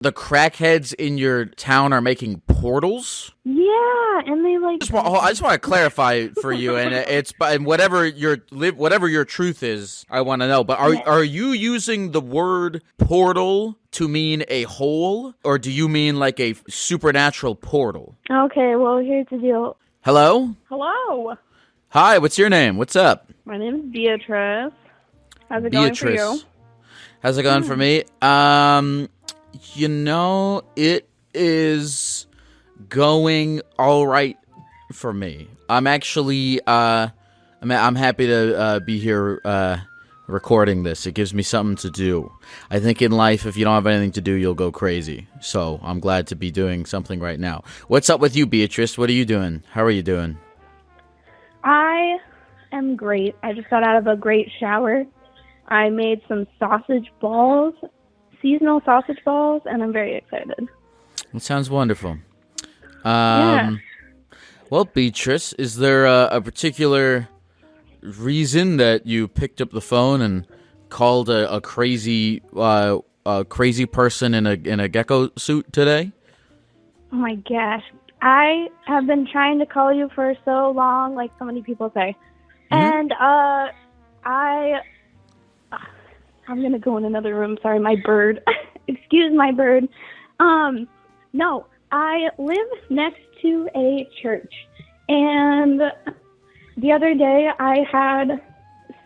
the crackheads in your town are making portals? Yeah, and they like. I just want to clarify for you, and and whatever your truth is, I want to know. But are you using the word portal to mean a hole, or do you mean like a supernatural portal? Okay, well, here's the deal. Hello? Hello. Hi, what's your name? What's up? My name is Beatrice. How's it going for you? How's it going for me? It is going all right for me. I'm actually, I'm happy to be here recording this. It gives me something to do. I think in life, if you don't have anything to do, you'll go crazy. So I'm glad to be doing something right now. What's up with you, Beatrice? What are you doing? How are you doing? I am great. I just got out of a great shower. I made some sausage balls, seasonal sausage balls, and I'm very excited. It sounds wonderful. Yeah. Well, Beatrice, is there a particular reason that you picked up the phone and called a crazy person in a gecko suit today? Oh my gosh. I have been trying to call you for so long, like so many people say. Mm-hmm. And I'm going to go in another room. Sorry, my bird. Excuse my bird. No, I live next to a church. And the other day I had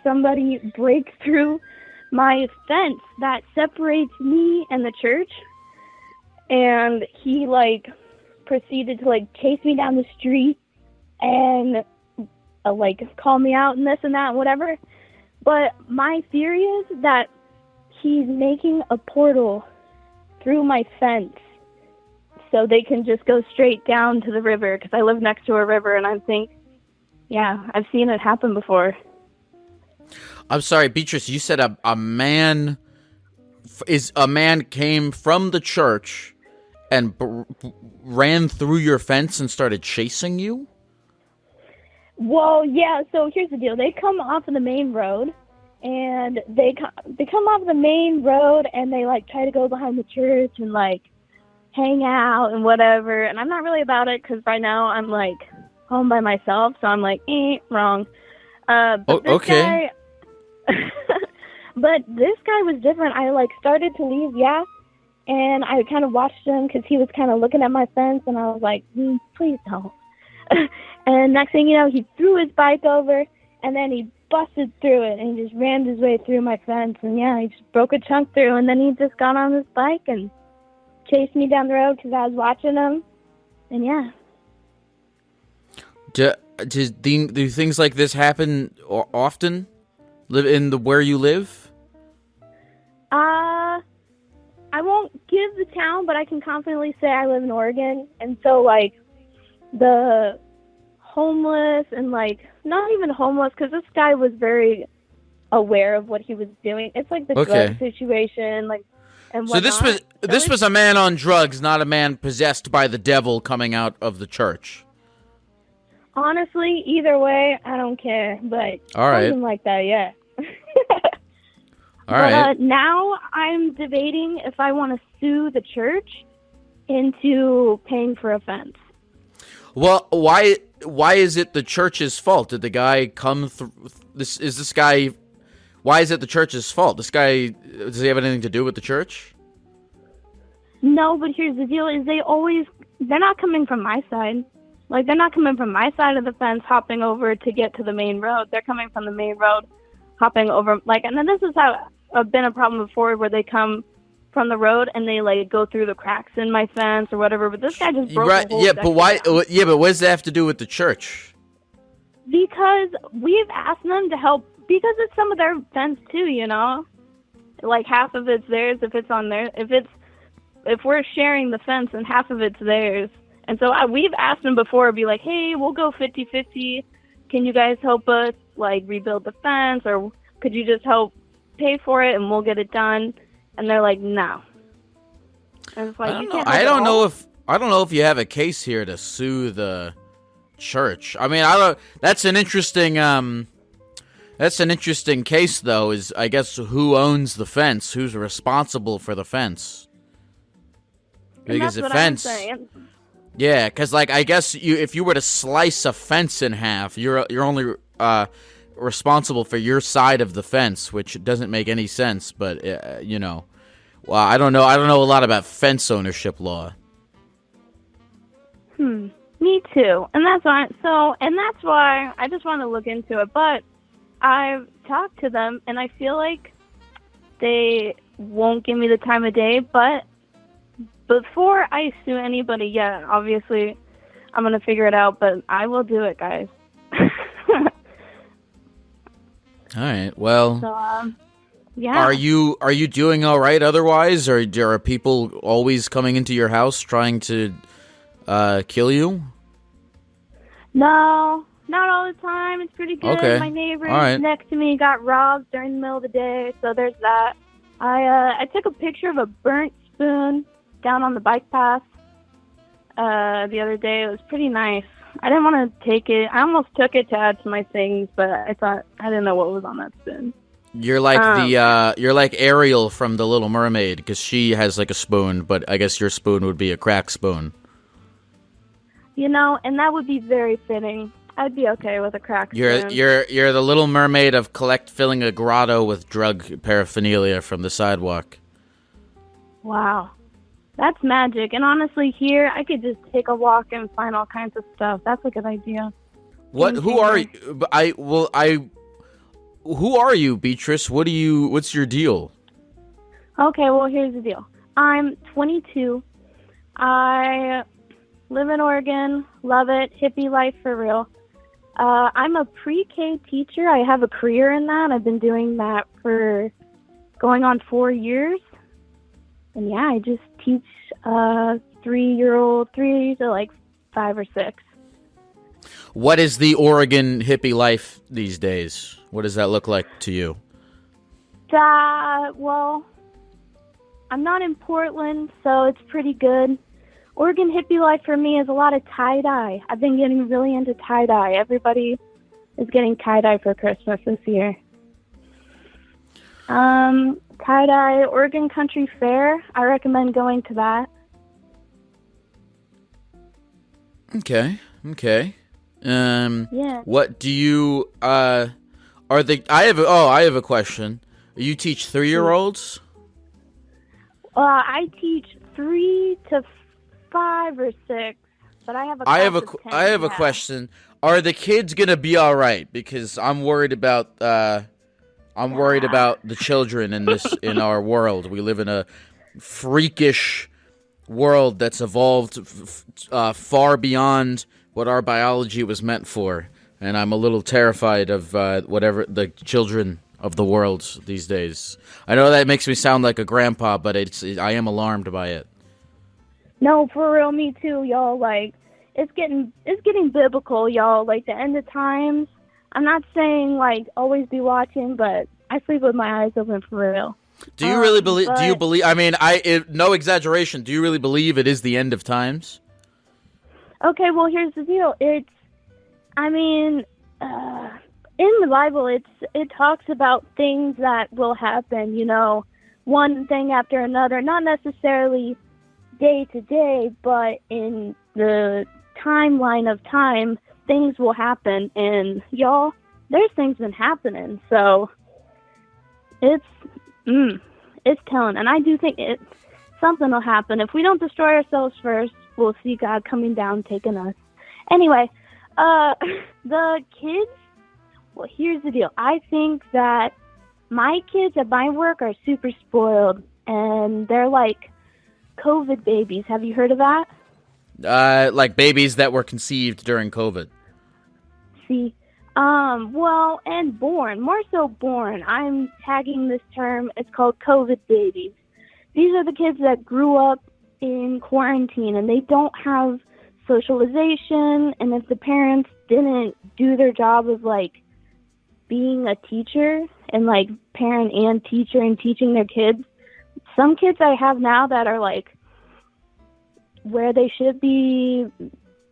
somebody break through my fence that separates me and the church. And he, proceeded to, chase me down the street and, call me out and this and that and whatever. But my theory is that he's making a portal through my fence so they can just go straight down to the river, because I live next to a river, and I think, yeah, I've seen it happen before. I'm sorry, Beatrice, you said a man came from the church and ran through your fence and started chasing you? Well, yeah, so here's the deal. They come off of the main road, and they come off the main road, and they, try to go behind the church and, hang out and whatever. And I'm not really about it, because right now I'm, home by myself, so I'm wrong. Okay. But this guy was different. I, started to leave, yeah, and I kind of watched him because he was kind of looking at my fence, and I was like, please don't. And next thing you know, he threw his bike over, and then he busted through it, and he just rammed his way through my fence, and yeah, he just broke a chunk through, and then he just got on his bike and chased me down the road because I was watching him, and yeah. Do things like this happen often? Live in where you live? I won't give the town, but I can confidently say I live in Oregon, and so, the homeless and, not even homeless, because this guy was very aware of what he was doing. It's the drug situation, and whatnot. So this was a man on drugs, not a man possessed by the devil coming out of the church. Honestly, either way, I don't care, but all right. Something like that, yeah. All right. Now I'm debating if I want to sue the church into paying for a fence. Well, why is it the church's fault? Did the guy come through? Why is it the church's fault? This guy, does he have anything to do with the church? No, but here's the deal: is they're not coming from my side. They're not coming from my side of the fence, hopping over to get to the main road. They're coming from the main road, hopping over. And then this is how been a problem before, where they come from the road and they go through the cracks in my fence or whatever. But this guy just broke the whole but why? Down. Yeah, but what does that have to do with the church? Because we've asked them to help, because it's some of their fence too, half of it's theirs if it's on there. If we're sharing the fence, and half of it's theirs. And so we've asked them before, be like, hey, we'll go 50-50. Can you guys help us rebuild the fence, or could you just help pay for it and we'll get it done? And they're like, no. And it's I don't know if you have a case here to sue the church. I mean, that's an interesting case, though, is I guess who owns the fence, who's responsible for the fence. And Because that's a what fence. I'm saying. Yeah, because like I guess if you were to slice a fence in half, you're only responsible for your side of the fence, which doesn't make any sense. But well, I don't know. I don't know a lot about fence ownership law. Me too. And that's why I just want to look into it. But I've talked to them, and I feel like they won't give me the time of day. But before I sue anybody yet, obviously, I'm going to figure it out. But I will do it, guys. All right. Well, So, yeah. are you doing all right otherwise, or are people always coming into your house trying to kill you? No, not all the time. It's pretty good. Okay. My neighbor All right. next to me got robbed during the middle of the day, so there's that. I took a picture of a burnt spoon down on the bike path the other day. It was pretty nice. I didn't want to take it. I almost took it to add to my things, but I didn't know what was on that spoon. You're like you're like Ariel from The Little Mermaid, because she has like a spoon, but I guess your spoon would be a crack spoon. And that would be very fitting. I'd be okay with a crack spoon. You're the Little Mermaid of filling a grotto with drug paraphernalia from the sidewalk. Wow. That's magic. And honestly, here, I could just take a walk and find all kinds of stuff. That's a good idea. What? Who are you? Who are you, Beatrice? What's your deal? Okay, well, here's the deal. I'm 22. I live in Oregon. Love it. Hippie life for real. I'm a pre-K teacher. I have a career in that. I've been doing that for going on 4 years. And yeah, I just teach 3 to like 5 or 6. What is the Oregon hippie life these days? What does that look like to you? Well, I'm not in Portland, so it's pretty good. Oregon hippie life for me is a lot of tie-dye. I've been getting really into tie-dye. Everybody is getting tie-dye for Christmas this year. Tie-dye, Oregon Country Fair. I recommend going to that. Okay. Yeah. What do you I have a question. You teach 3-year-olds? I teach 3 to 5 or 6, but I have a I have a question. Are the kids gonna be all right? Because I'm worried about the children in our world. We live in a freakish world that's evolved far beyond what our biology was meant for, and I'm a little terrified of whatever the children of the world these days. I know that makes me sound like a grandpa, but I am alarmed by it. No, for real, me too, y'all. Like, it's getting biblical, y'all. Like, the end of times. I'm not saying like always be watching, but I sleep with my eyes open for real. Do you really believe? Do you believe? I mean, no exaggeration. Do you really believe it is the end of times? Okay, well, here's the deal. In the Bible, it talks about things that will happen. One thing after another, not necessarily day to day, but in the timeline of time, things will happen. And y'all, there's things been happening, so it's telling. And I do think something will happen. If we don't destroy ourselves first, we'll see God coming down, taking us. Anyway, the kids, well, here's the deal. I think that my kids at my work are super spoiled, and they're like COVID babies. Have you heard of that? Like babies that were conceived during COVID. See, well, and born, more so born. I'm tagging this term. It's called COVID babies. These are the kids that grew up in quarantine, and they don't have socialization, and if the parents didn't do their job of, like, being a teacher and, like, parent and teacher and teaching their kids, some kids I have now that are, like, where they should be,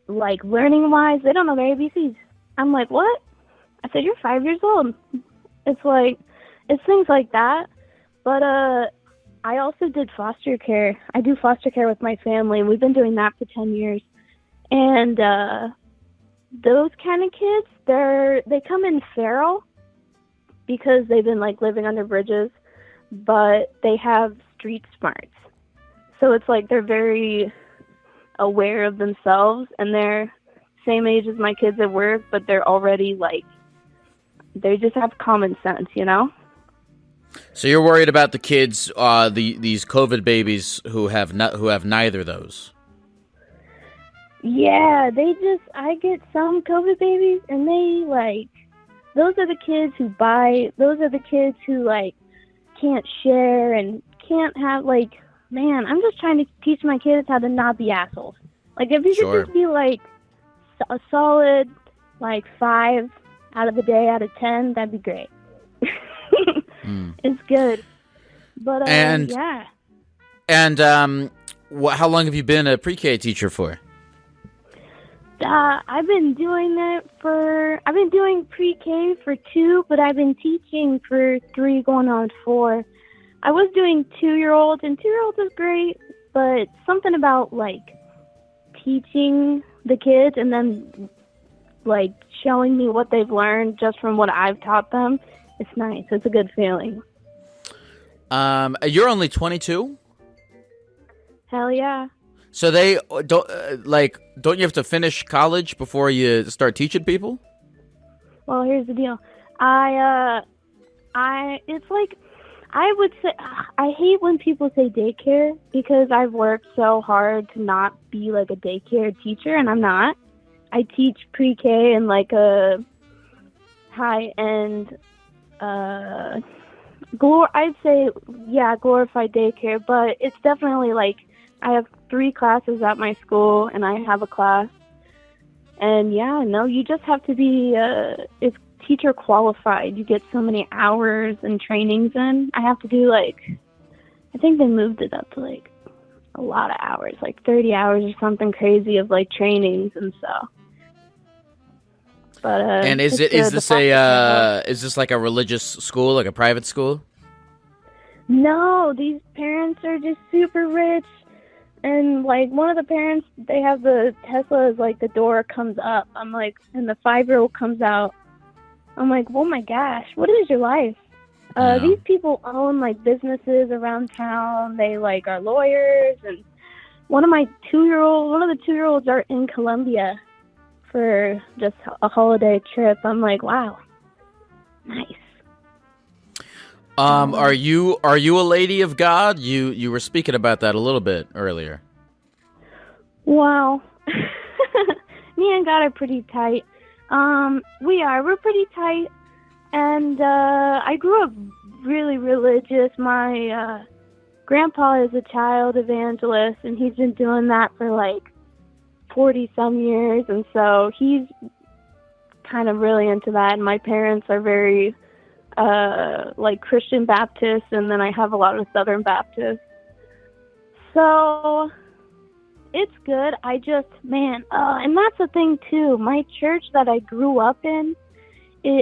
like, learning-wise, they don't know their ABCs. I'm like, what? I said, you're 5 years old. It's like, it's things like that. But I also did foster care. I do foster care with my family, and we've been doing that for 10 years. And those kind of kids, they come in feral because they've been like living under bridges, but they have street smarts. So it's like they're very aware of themselves, and they're same age as my kids at work, but they're already like, they just have common sense, you know? So you're worried about the kids, these COVID babies who have neither of those. Yeah, I get some COVID babies, and they, like, those are the kids who, like, can't share and can't have, like, man, I'm just trying to teach my kids how to not be assholes. Like, if you could just be, like, a solid, like, 5 out of 10, that'd be great. It's good. But, yeah. And, how long have you been a pre-K teacher for? I've been doing pre-K for 2, but I've been teaching for 3 going on 4. I was doing 2-year-olds, and 2-year-olds is great, but something about, like, teaching the kids and then, like, showing me what they've learned just from what I've taught them, it's nice. It's a good feeling. You're only 22? Hell yeah. So they don't don't you have to finish college before you start teaching people? Well, here's the deal. It's like, I would say, I hate when people say daycare because I've worked so hard to not be like a daycare teacher, and I'm not. I teach pre-K in like a high-end, I'd say, yeah, glorified daycare, but it's definitely like, I have 3 classes at my school, and I have a class. And yeah, no, you just have to be it's teacher qualified. You get so many hours and trainings in. I have to do like, I think they moved it up to like a lot of hours, like 30 hours or something crazy of like trainings and stuff. But and is this like a religious school, like a private school? No, these parents are just super rich. And, like, one of the parents, they have the Tesla is, like, the door comes up. I'm like, and the 5-year-old comes out. I'm like, oh, my gosh, what is your life? These people own, like, businesses around town. They, like, are lawyers. And one of the 2-year-olds are in Colombia for just a holiday trip. I'm like, wow, nice. Are you a lady of God? You were speaking about that a little bit earlier. Wow. Me and God are pretty tight. We're pretty tight. And I grew up really religious. My grandpa is a child evangelist, and he's been doing that for like 40-some years. And so he's kind of really into that. And my parents are very like Christian Baptists, and then I have a lot of Southern Baptists. So it's good. I just, man, and that's the thing too. My church that I grew up in,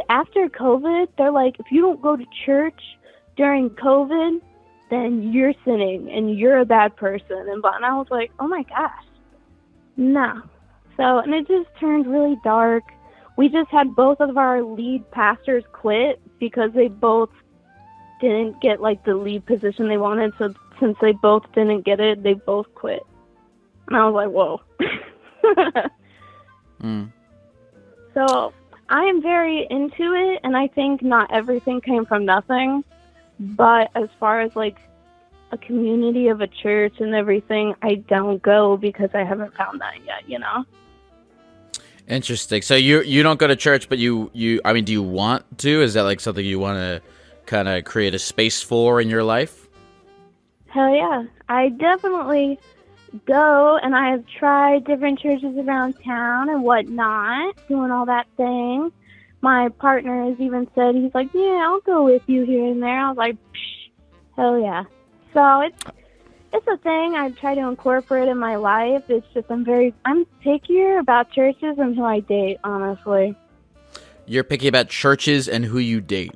after COVID, they're like, if you don't go to church during COVID, then you're sinning and you're a bad person. And I was like, oh my gosh, no. So, and it just turned really dark. We just had both of our lead pastors quit because they both didn't get like the lead position they wanted. So since they both didn't get it, they both quit. And I was like, whoa. So I am very into it, and I think not everything came from nothing. But as far as like a community of a church and everything, I don't go because I haven't found that yet, you know? Interesting. So you don't go to church, but do you want to? Is that like something you want to kind of create a space for in your life? Hell yeah. I definitely go, and I have tried different churches around town and whatnot, doing all that thing. My partner has even said, he's like, yeah, I'll go with you here and there. I was like, psh, hell yeah. So it's a thing I try to incorporate in my life. It's just I'm pickier about churches and who I date, honestly. You're picky about churches and who you date?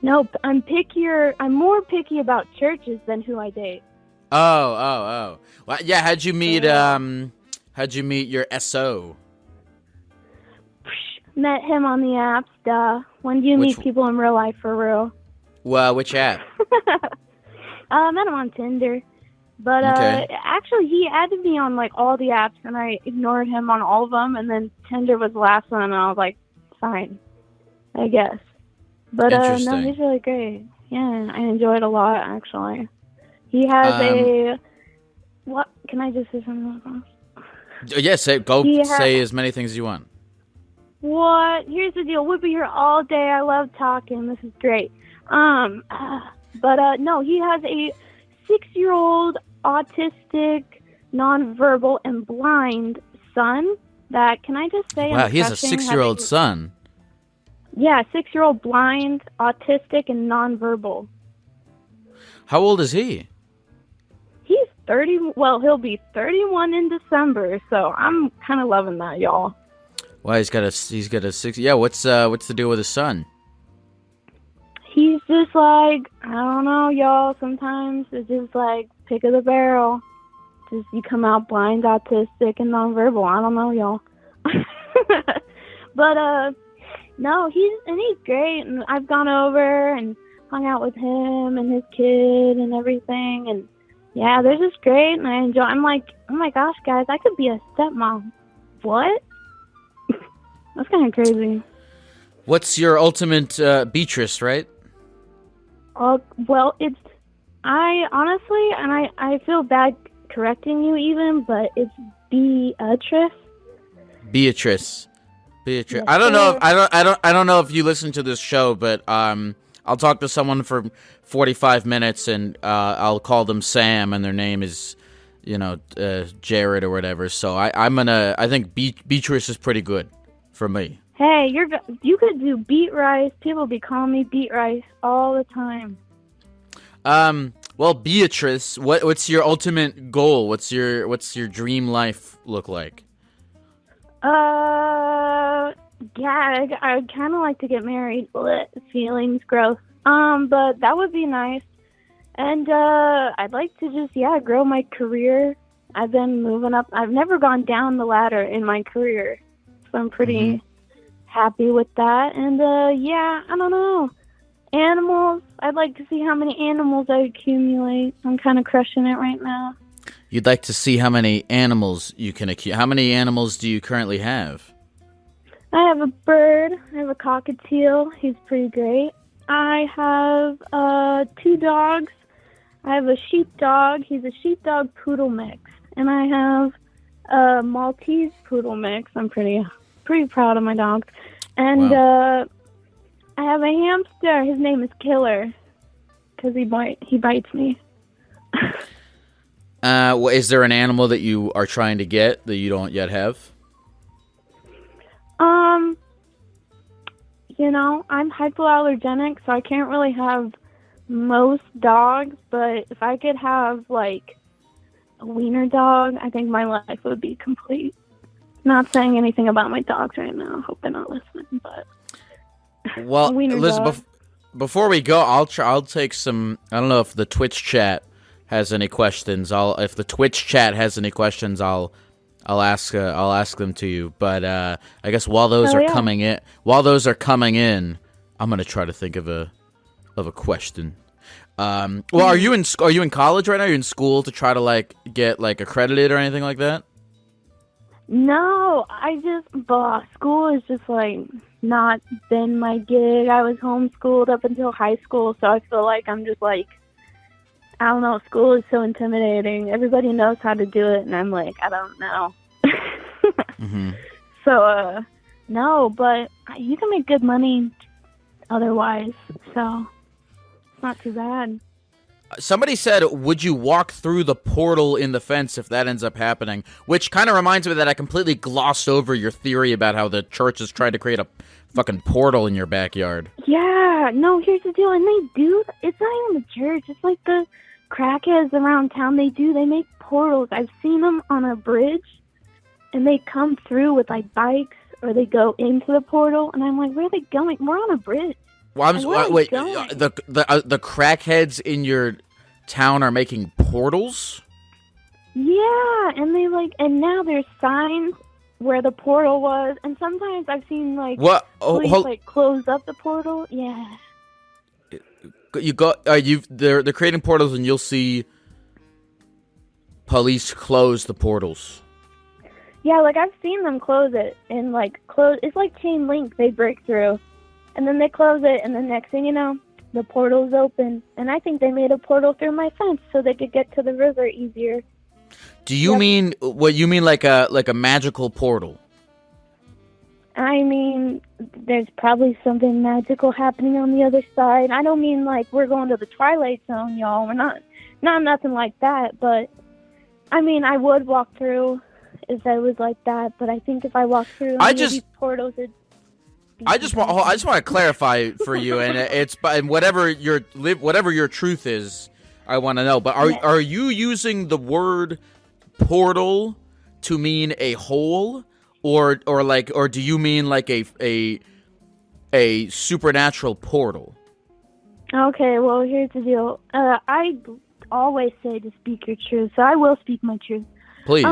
Nope, I'm pickier. I'm more picky about churches than who I date. Oh. Well, yeah. How'd you meet? Yeah. How'd you meet your SO? Met him on the apps, duh. When do you Which meet people in real life for real? Well, which app? Met him on Tinder. But Okay. actually, he added me on like all the apps, and I ignored him on all of them. And then Tinder was the last one, and I was like, fine, I guess. But no, Interesting. he's really great. Yeah, I enjoy it a lot actually. He has Um. what? Can I just say something? Yeah. Go He say as many things as you want. What? Here's the deal. We'll be here all day. I love talking. This is great. No, he has a 6-year-old autistic, nonverbal, and blind son. That can I just say? Wow, I'm he has a crushing 6-year-old having- son. Yeah, 6-year-old, blind, autistic, and nonverbal. How old is he? He's 30. Well, he'll be 31 in December. So I'm kind of loving that, y'all. Well, he's got a 6. Yeah. What's the deal with his son? He's just like, I don't know, y'all. Sometimes it's just like pick of the barrel. Just you come out blind, autistic, and nonverbal. I don't know, y'all. But no, he's great, and I've gone over and hung out with him and his kid and everything, and yeah, they're just great, and I enjoy. I'm like, oh my gosh, guys, I could be a stepmom. What? That's kind of crazy. What's your ultimate Beatrice, right? Well, I honestly, and I feel bad correcting you even, but it's Beatrice. Beatrice. Yes, I don't know sir. if I don't know if you listen to this show, but I'll talk to someone for 45 minutes and I'll call them Sam and their name is Jared or whatever. So I think Beatrice is pretty good for me. Hey, you could do beet rice. People be calling me beet rice all the time. Well, Beatrice, what's your ultimate goal? What's your dream life look like? Yeah, I'd kind of like to get married. Blech, feelings, gross. But that would be nice. And I'd like to just grow my career. I've been moving up. I've never gone down the ladder in my career, so I'm pretty happy with that. And I don't know. Animals. I'd like to see how many animals I accumulate. I'm kind of crushing it right now. You'd like to see how many animals you can accumulate. How many animals do you currently have? I have a bird. I have a cockatiel. He's pretty great. I have 2 dogs. I have a sheepdog. He's a sheepdog poodle mix. And I have a Maltese poodle mix. I'm pretty proud of my dogs. And Wow. I have a hamster. His name is Killer because he bites me. Is there an animal that you are trying to get that you don't yet have? I'm hypoallergenic, so I can't really have most dogs, but if I could have, like, a wiener dog, I think my life would be complete. Not saying anything about my dogs right now. Hope they're not listening, but... Well, Wiener Liz, dog. before we go, I'll take some... I don't know if the Twitch chat has any questions. If the Twitch chat has any questions, I'll ask them to you. But I guess while those are coming in, I'm gonna try to think of a question. Well, are you in college right now? Are you in school to try to like get like accredited or anything like that? No, school is just like not been my gig. I was homeschooled up until high school, so I feel like I'm just like, I don't know, school is so intimidating. Everybody knows how to do it, and I'm like, I don't know. So, no, but you can make good money otherwise, so it's not too bad. Somebody said, would you walk through the portal in the fence if that ends up happening? Which kind of reminds me that I completely glossed over your theory about how the church is trying to create a fucking portal in your backyard. Yeah, no, here's the deal, and they do, it's not even the church, it's like the crackheads around town, they make portals. I've seen them on a bridge, and they come through with, like, bikes, or they go into the portal, and I'm like, where are they going? We're on a bridge. Well, Where are we wait. going? The crackheads in your town are making portals. Yeah, and and now there's signs where the portal was, and sometimes I've seen What? police close up the portal. Yeah. You got? They're creating portals, and you'll see police close the portals. Yeah, I've seen them close it and close. It's like chain link. They break through, and then they close it, and the next thing you know, the portal's open. And I think they made a portal through my fence so they could get to the river easier. Do you mean what you mean like a magical portal? I mean, there's probably something magical happening on the other side. I don't mean we're going to the Twilight Zone, y'all. We're not nothing like that. But I mean, I would walk through if I was like that. But I think if I walked through these portals, I just want to clarify for you, and and whatever your truth is, I want to know. But are you using the word portal to mean a hole, or do you mean like a supernatural portal? Okay, well, here's the deal. I always say to speak your truth, so I will speak my truth. Please.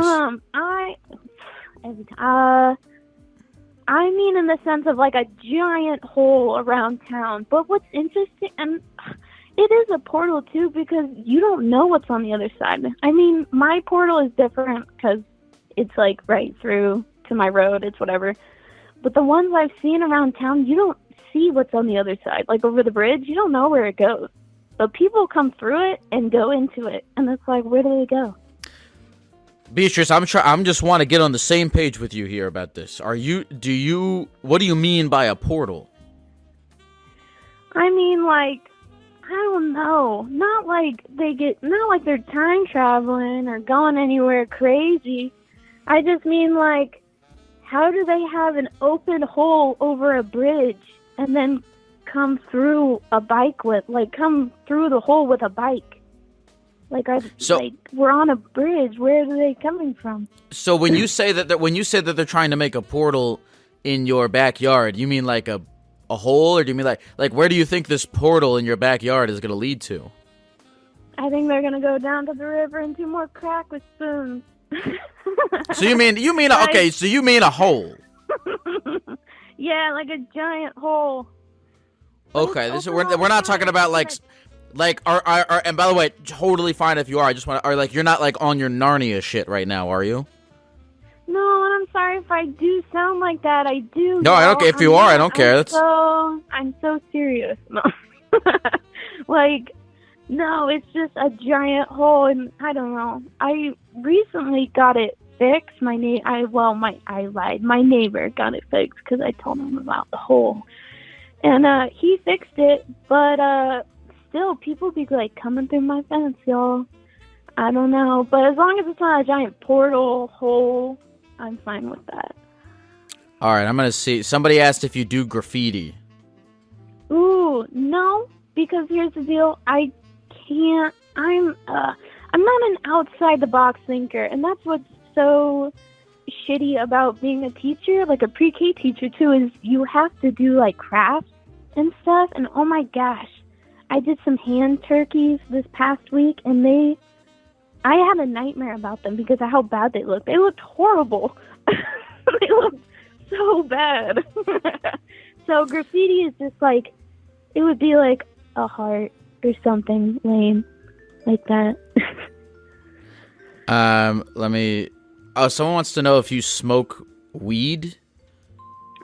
I mean in the sense of a giant hole around town. But what's interesting, and it is a portal too, because you don't know what's on the other side. I mean, my portal is different because it's right through to my road. It's whatever. But the ones I've seen around town, you don't see what's on the other side. Over the bridge, you don't know where it goes. But people come through it and go into it, and it's where do they go? Beatrice, I'm just want to get on the same page with you here about this. What do you mean by a portal? I mean, I don't know. Not not they're time traveling or going anywhere crazy. I just mean how do they have an open hole over a bridge and then come through come through the hole with a bike? We're on a bridge. Where are they coming from? So when you say that they're trying to make a portal in your backyard, you mean a hole, or do you mean where do you think this portal in your backyard is going to lead to? I think they're going to go down to the river and do more crack with spoons. So you mean okay? So you mean a hole? Yeah, a giant hole. Okay, we're not talking about are and by the way, totally fine if you are. I just want to you're not on your Narnia shit right now, are you? No, and I'm sorry if I do sound like that. I do. No, I don't care if you are. I don't care. I'm so serious. No. No, it's just a giant hole, and I don't know. I recently got it fixed. I lied. My neighbor got it fixed because I told him about the hole, and he fixed it. But still, people be coming through my fence, y'all. I don't know, but as long as it's not a giant portal hole, I'm fine with that. All right, I'm gonna see. Somebody asked if you do graffiti. Ooh, no, because here's the deal. I can't. I'm not an outside the box thinker, and that's what's so shitty about being a teacher, a pre-K teacher too, is you have to do crafts and stuff. And oh my gosh, I did some hand turkeys this past week, and I had a nightmare about them because of how bad they looked. They looked horrible. They looked so bad. So graffiti is just it would be a heart or something lame like that. Someone wants to know if you smoke weed.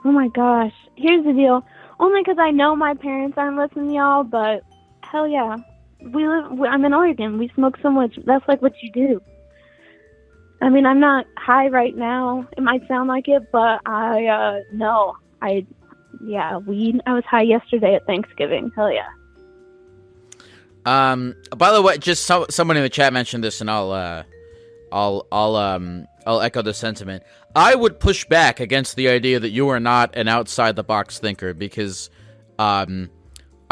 Oh my gosh. Here's the deal. Only because I know my parents aren't listening, y'all, but hell yeah. I'm in Oregon. We smoke so much. That's what you do. I mean, I'm not high right now. It might sound like it, but weed. I was high yesterday at Thanksgiving. Hell yeah. By the way, just someone in the chat mentioned this, and I'll echo the sentiment. I would push back against the idea that you are not an outside the box thinker, because I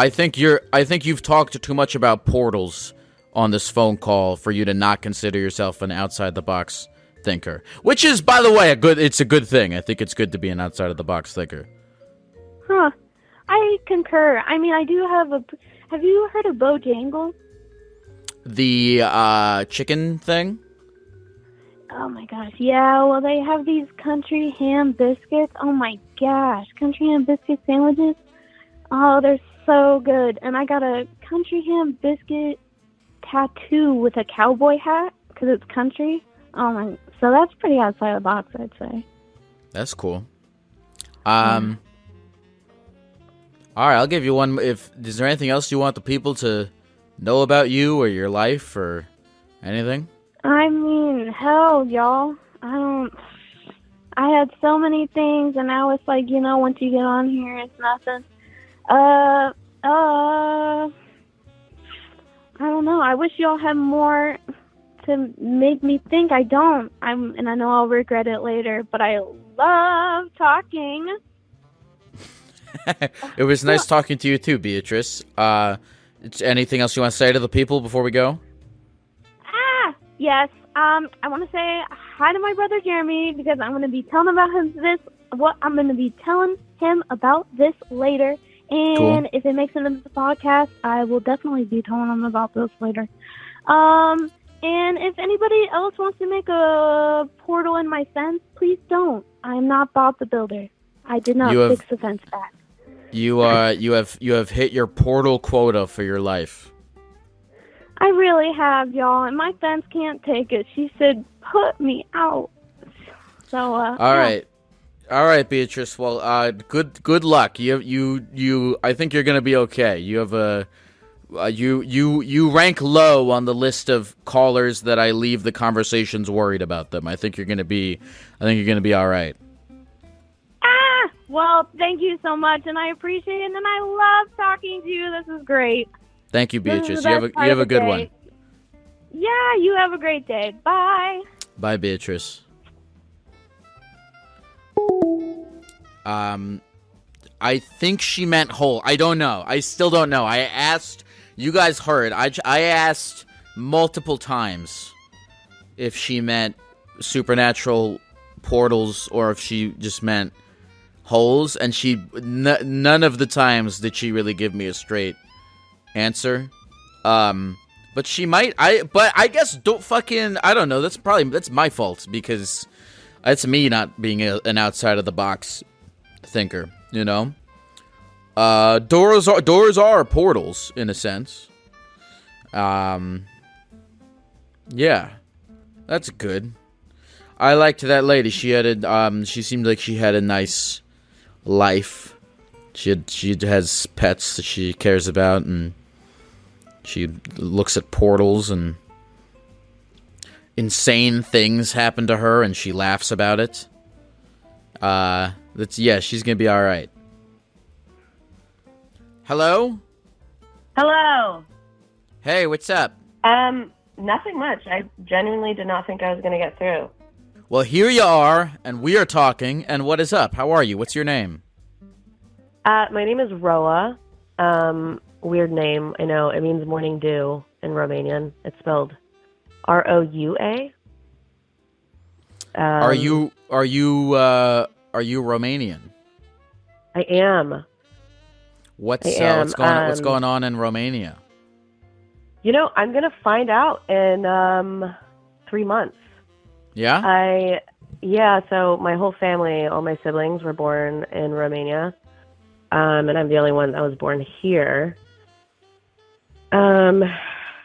think you've talked too much about portals on this phone call for you to not consider yourself an outside the box thinker. Which is, by the way, it's a good thing. I think it's good to be an outside of the box thinker. Huh. I concur. I mean, I do have a. Have you heard of Bojangles? The chicken thing? Oh my gosh, yeah. Well, they have these country ham biscuits. Oh my gosh, country ham biscuit sandwiches. Oh, they're so good. And I got a country ham biscuit tattoo with a cowboy hat because it's country. Oh my, so that's pretty outside the box, I'd say. That's cool. All right, I'll give you one. Is there anything else you want the people to know about you or your life or anything? I mean, hell, y'all. I had so many things, and now it's like, once you get on here, it's nothing. I don't know. I wish y'all had more to make me think. I don't. And I know I'll regret it later, but I love talking. It was nice talking to you too, Beatrice. Anything else you want to say to the people before we go? Yes. I want to say hi to my brother Jeremy because I'm going to be telling I'm going to be telling him about this later. And cool. If it makes it into the podcast, I will definitely be telling him about this later. And if anybody else wants to make a portal in my fence, please don't. I'm not Bob the Builder. I did not fix the fence back. You have hit your portal quota for your life. I really have, y'all, and my fence can't take it. She said, "Put me out." So, all right, Beatrice. Well, good luck. You. I think you're gonna be okay. You have you rank low on the list of callers that I leave the conversations worried about them. I think you're gonna be all right. Well, thank you so much, and I appreciate it, and I love talking to you. This is great. Thank you, Beatrice. You have a good one. Yeah, you have a great day. Bye. Bye, Beatrice. I think she meant whole. I don't know. I still don't know. I asked. You guys heard. I asked multiple times if she meant supernatural portals or if she just meant holes, and none of the times did she really give me a straight answer. But she might. I guess I don't know. That's my fault because it's me not being an outside of the box thinker. Doors are portals in a sense. Yeah, that's good. I liked that lady. She seemed like she had a nice life. She has pets that she cares about, and she looks at portals, and insane things happen to her, and she laughs about it. She's gonna be all right. Hello? Hello. Hey, what's up? Nothing much. I genuinely did not think I was going to get through. Well, here you are, and we are talking, and what is up? How are you? What's your name? My name is Roa. Weird name. I know. It means morning dew in Romanian. It's spelled Roua. Are you Romanian? I am. What's going on in Romania? I'm going to find out in 3 months. Yeah? So my whole family, all my siblings were born in Romania. And I'm the only one that was born here. I'm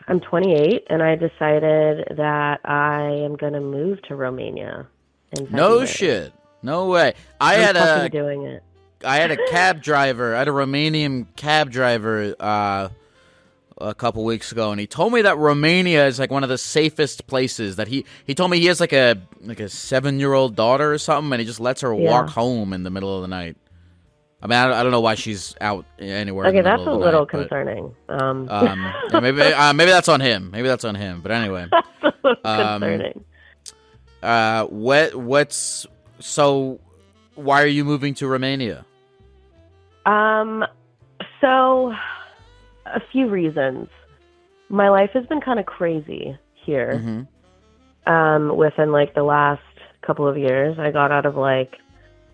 28, and I decided that I am going to move to Romania in February. No shit. No way. I'm doing it. I had a cab driver. I had a Romanian cab driver a couple weeks ago, and he told me that Romania is like one of the safest places. That he told me he has like a 7-year-old daughter or something, and he just lets her walk home in the middle of the night. I mean, I don't know why she's out anywhere. Okay, in the that's middle a of the little night, concerning. Yeah, maybe that's on him. Maybe that's on him. But anyway, that's a little concerning. So? Why are you moving to Romania? So a few reasons. My life has been kind of crazy here. Mm-hmm. Within like the last couple of years, I got out of like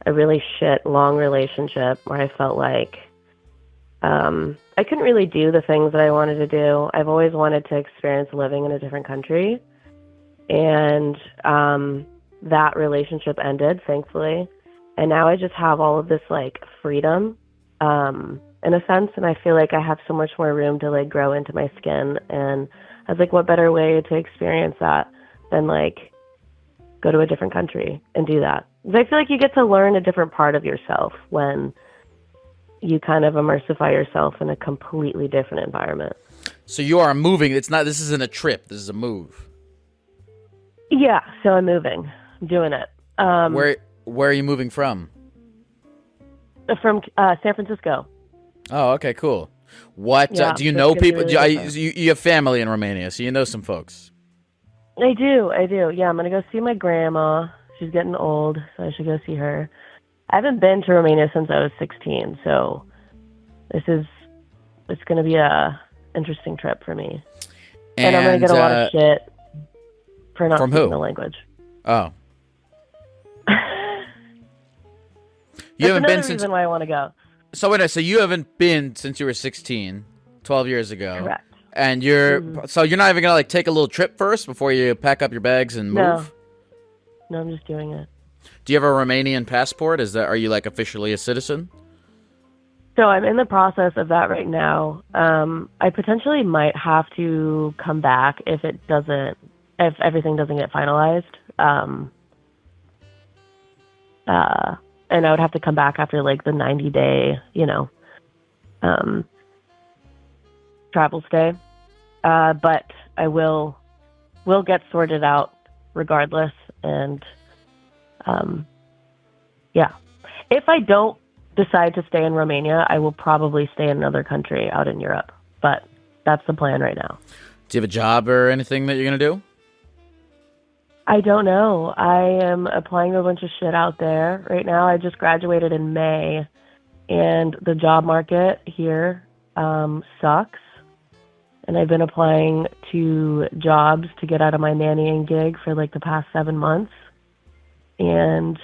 a really long relationship where I felt like I couldn't really do the things that I wanted to do. I've always wanted to experience living in a different country. And that relationship ended, thankfully. And now I just have all of this, like, freedom, in a sense. And I feel like I have so much more room to, like, grow into my skin. And I was like, what better way to experience that than, like, go to a different country and do that? Because I feel like you get to learn a different part of yourself when you kind of immersify yourself in a completely different environment. So you are moving. This isn't a trip. This is a move. Yeah, so I'm moving. I'm doing it. Where are you moving from? From San Francisco. Oh, okay, cool. What Yeah, do you so know it's gonna be people? really different. You have family in Romania, so you know some folks. I do. Yeah, I'm going to go see my grandma. She's getting old, so I should go see her. I haven't been to Romania since I was 16, so it's going to be a interesting trip for me. And I'm going to get a lot of shit for not from speaking who? the language. Oh. You That's haven't another been since. reason why I want to go. So wait a minute, so you haven't been since you were 16, 12 years ago. Correct. And so you're not even gonna like take a little trip first before you pack up your bags and move? No, I'm just doing it. Do you have a Romanian passport? Are you like officially a citizen? So I'm in the process of that right now. I potentially might have to come back if everything doesn't get finalized. And I would have to come back after like the 90-day, travel stay. But I will get sorted out regardless. And yeah, if I don't decide to stay in Romania, I will probably stay in another country out in Europe. But that's the plan right now. Do you have a job or anything that you're gonna do? I don't know. I am applying to a bunch of shit out there right now. I just graduated in May, and the job market here sucks. And I've been applying to jobs to get out of my nannying gig for like the past 7 months. And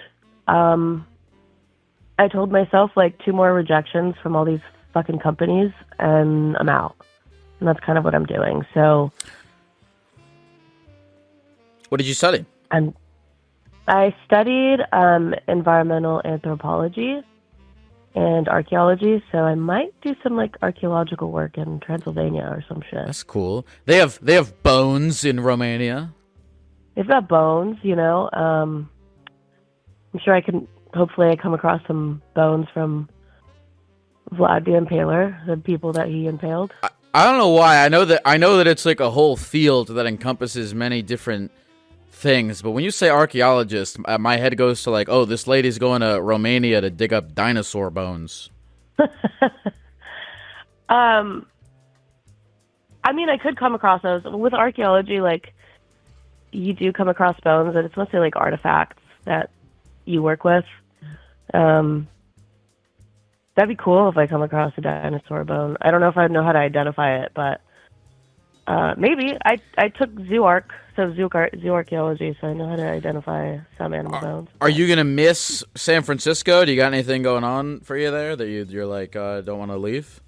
I told myself like 2 more rejections from all these fucking companies, and I'm out. And that's kind of what I'm doing. So What did you study? I studied environmental anthropology and archaeology, so I might do some like archaeological work in Transylvania or some shit. That's cool. They have bones in Romania. They've got bones, I'm sure hopefully I come across some bones from Vlad the Impaler, the people that he impaled. I don't know why. I know that it's like a whole field that encompasses many different things, but when you say archaeologist, my head goes to like, oh, this lady's going to Romania to dig up dinosaur bones. I mean, I could come across those. With archaeology, like, you do come across bones, and it's mostly like artifacts that you work with. That'd be cool if I come across a dinosaur bone. I don't know if I'd know how to identify it, but maybe. I took zoo archaeology, so I know how to identify some animal bones. Are you gonna miss San Francisco? Do you got anything going on for you there that you're like don't want to leave?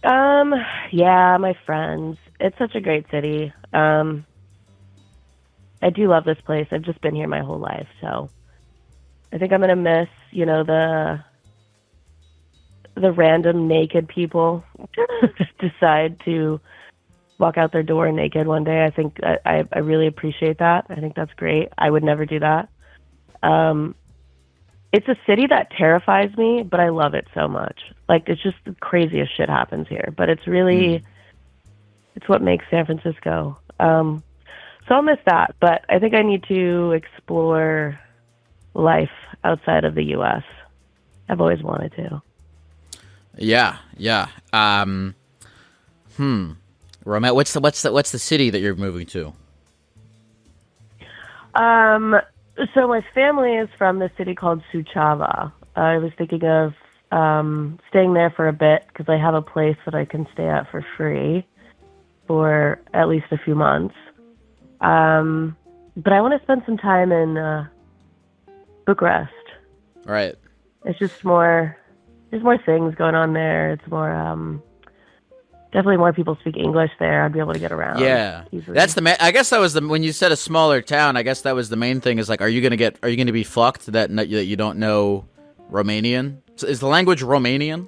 Yeah, my friends. It's such a great city. I do love this place. I've just been here my whole life, so I think I'm gonna miss, the random naked people decide to walk out their door naked one day. I think I really appreciate that. I think that's great. I would never do that. It's a city that terrifies me, but I love it so much. Like, it's just the craziest shit happens here, but it's really, it's what makes San Francisco. So I'll miss that, but I think I need to explore life outside of the U.S. I've always wanted to. Yeah. Romeo, what's the city that you're moving to? So my family is from the city called Suceava. I was thinking of staying there for a bit because I have a place that I can stay at for free for at least a few months. But I want to spend some time in Bucharest. Right. It's there's more things going on there. It's more definitely more people speak English there. I'd be able to get around. Yeah, easily. that's the. I guess that was when you said a smaller town. I guess that was the main thing. Is like, are you gonna be fucked that you don't know Romanian? Is the language Romanian?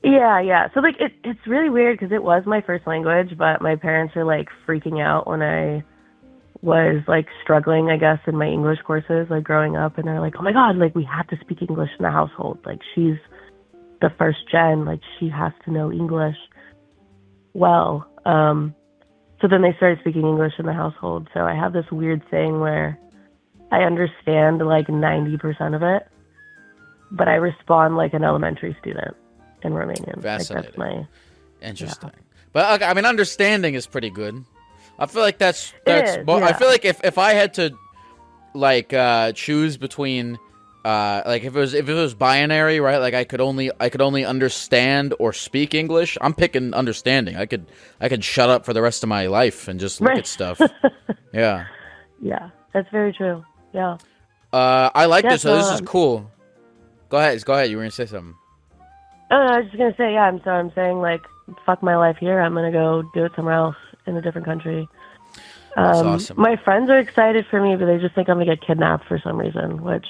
Yeah. So like it's really weird because it was my first language, but my parents were like freaking out when I was like struggling, I guess, in my English courses, like growing up, and they're like, "Oh my God, like we have to speak English in the household. Like she's the first gen, like she has to know English." Well, so then they started speaking English in the household. So I have this weird thing where I understand like 90% of it, but I respond like an elementary student in Romanian. Fascinating. Like, that's Interesting. Yeah. But I mean, understanding is pretty good. I feel like that's is, more, I yeah. feel like if I had to like choose between like if it was binary, right? Like I could only understand or speak English. I'm picking understanding. I could shut up for the rest of my life and just look at stuff. Yeah. Yeah, that's very true. Yeah. I like this. So this is um, cool. Go ahead. You were gonna say something. Oh, no, I was just gonna say, yeah. I'm saying like, fuck my life here. I'm gonna go do it somewhere else in a different country. That's awesome. My friends are excited for me, but they just think I'm gonna get kidnapped for some reason, which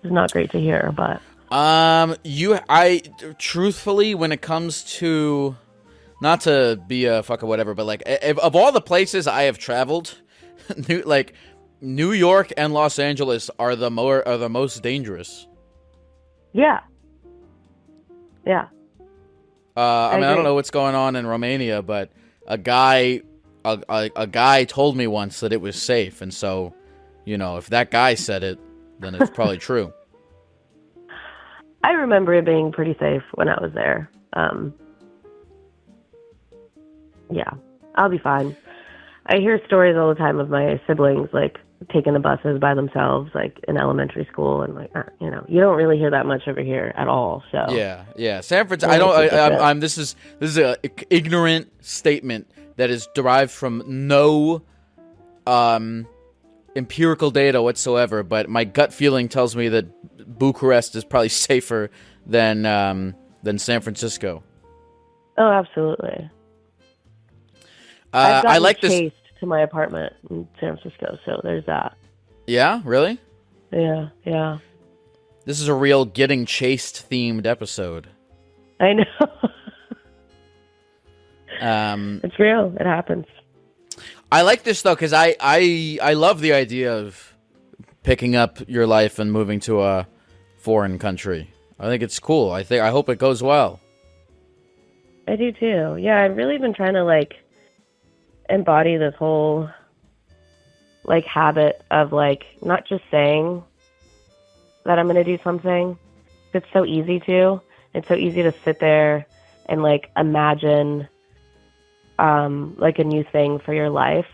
is not great to hear. But I truthfully, when it comes to, not to be a fuck or whatever, but like of all the places I have traveled, New York and Los Angeles are the most dangerous. yeah. I mean, I agree. don't know what's going on in Romania, but a guy told me once that it was safe, and so, if that guy said it, then it's probably true. I remember it being pretty safe when I was there. Yeah, I'll be fine. I hear stories all the time of my siblings like taking the buses by themselves, like in elementary school, and like you don't really hear that much over here at all. So yeah. San Francisco. I'm. This is a ignorant statement that is derived from no empirical data whatsoever. But my gut feeling tells me that Bucharest is probably safer than San Francisco. Oh, absolutely. I like this. Chased to my apartment in San Francisco, so there's that. Yeah, really? Yeah. This is a real getting chased themed episode. I know. It's real. It happens. I like this though because I love the idea of picking up your life and moving to a foreign country. I think it's cool. I hope it goes well. I do too. Yeah, I've really been trying to like embody this whole like habit of like not just saying that I'm going to do something. It's so easy to. It's so easy to sit there and like imagine like a new thing for your life.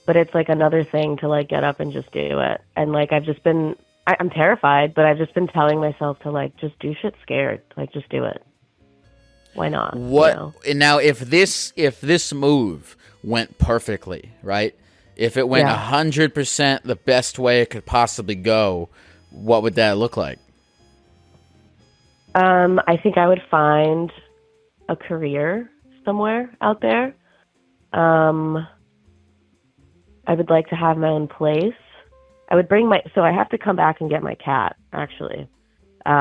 But it's like another thing to like get up and just do it. And like I'm terrified, but I've just been telling myself to like just do shit scared. Like just do it. Why not? What now? If this move went perfectly, right? If it went 100% the best way it could possibly go, what would that look like? I think I would find a career somewhere out there. I would like to have my own place. I would bring so I have to come back and get my cat, actually. So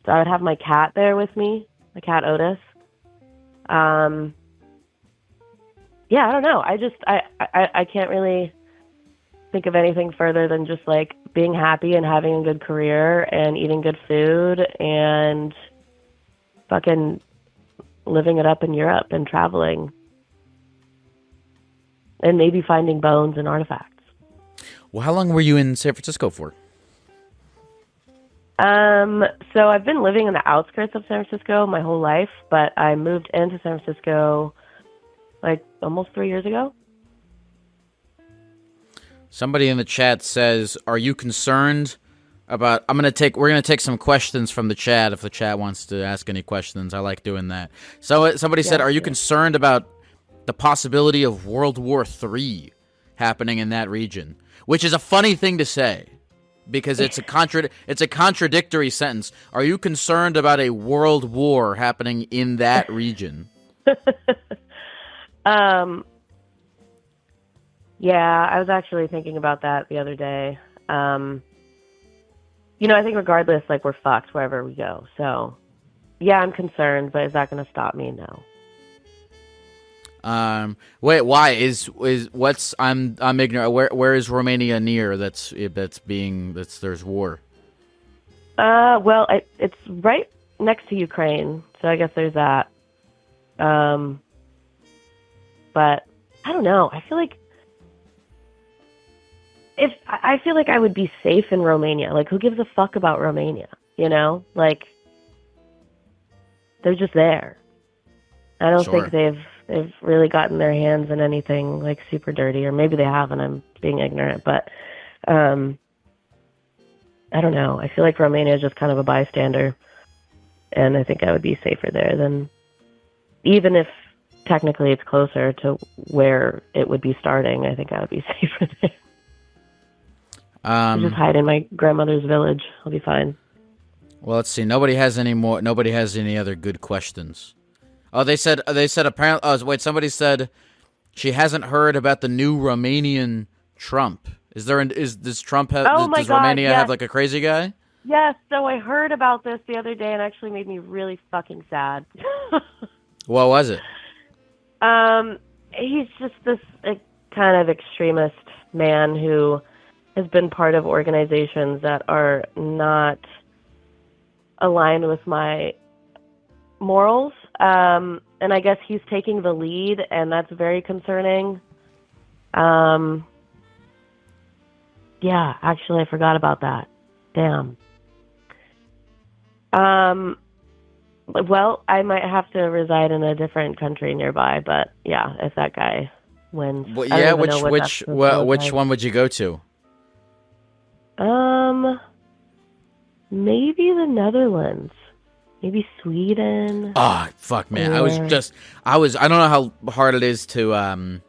I would have my cat there with me, my cat Otis. Yeah, I don't know. I can't really think of anything further than just like being happy and having a good career and eating good food and fucking living it up in Europe and traveling and maybe finding bones and artifacts. Well, how long were you in San Francisco for? So I've been living in the outskirts of San Francisco my whole life, but I moved into San Francisco like almost 3 years ago. Somebody in the chat says, "Are you concerned about?" We're gonna take some questions from the chat if the chat wants to ask any questions. I like doing that. So somebody said, "Are you concerned about the possibility of World War III happening in that region?" Which is a funny thing to say, because it's a contradictory sentence. Are you concerned about a world war happening in that region? Yeah, I was actually thinking about that the other day. I think regardless, like, we're fucked wherever we go. So, yeah, I'm concerned, but is that going to stop me? No. Wait, why is what's I'm ignorant. Where is Romania near? There's war. Well, it's right next to Ukraine, so I guess there's that. But I don't know. I feel like I would be safe in Romania. Like, who gives a fuck about Romania? Like, they're just there. I don't think they've really gotten their hands in anything like super dirty, or maybe they have and I'm being ignorant, but I don't know. I feel like Romania is just kind of a bystander, and I think I would be safer there than, even if technically it's closer to where it would be starting, I think I would be safer there. I'll just hide in my grandmother's village. I'll be fine. Well, let's see. Nobody has any other good questions. Oh, they said apparently. Oh, wait. Somebody said she hasn't heard about the new Romanian Trump. Does Trump have? Oh my does God, Romania yes. have like a crazy guy? Yes. So I heard about this the other day, and actually made me really fucking sad. What was it? He's just this kind of extremist man who has been part of organizations that are not aligned with my morals. And I guess he's taking the lead, and that's very concerning. Yeah, actually, I forgot about that. Damn. Well, I might have to reside in a different country nearby, but yeah, if that guy wins. Well, yeah, which one would you go to? Maybe the Netherlands. Maybe Sweden. Oh, fuck, man. I don't know how hard it is to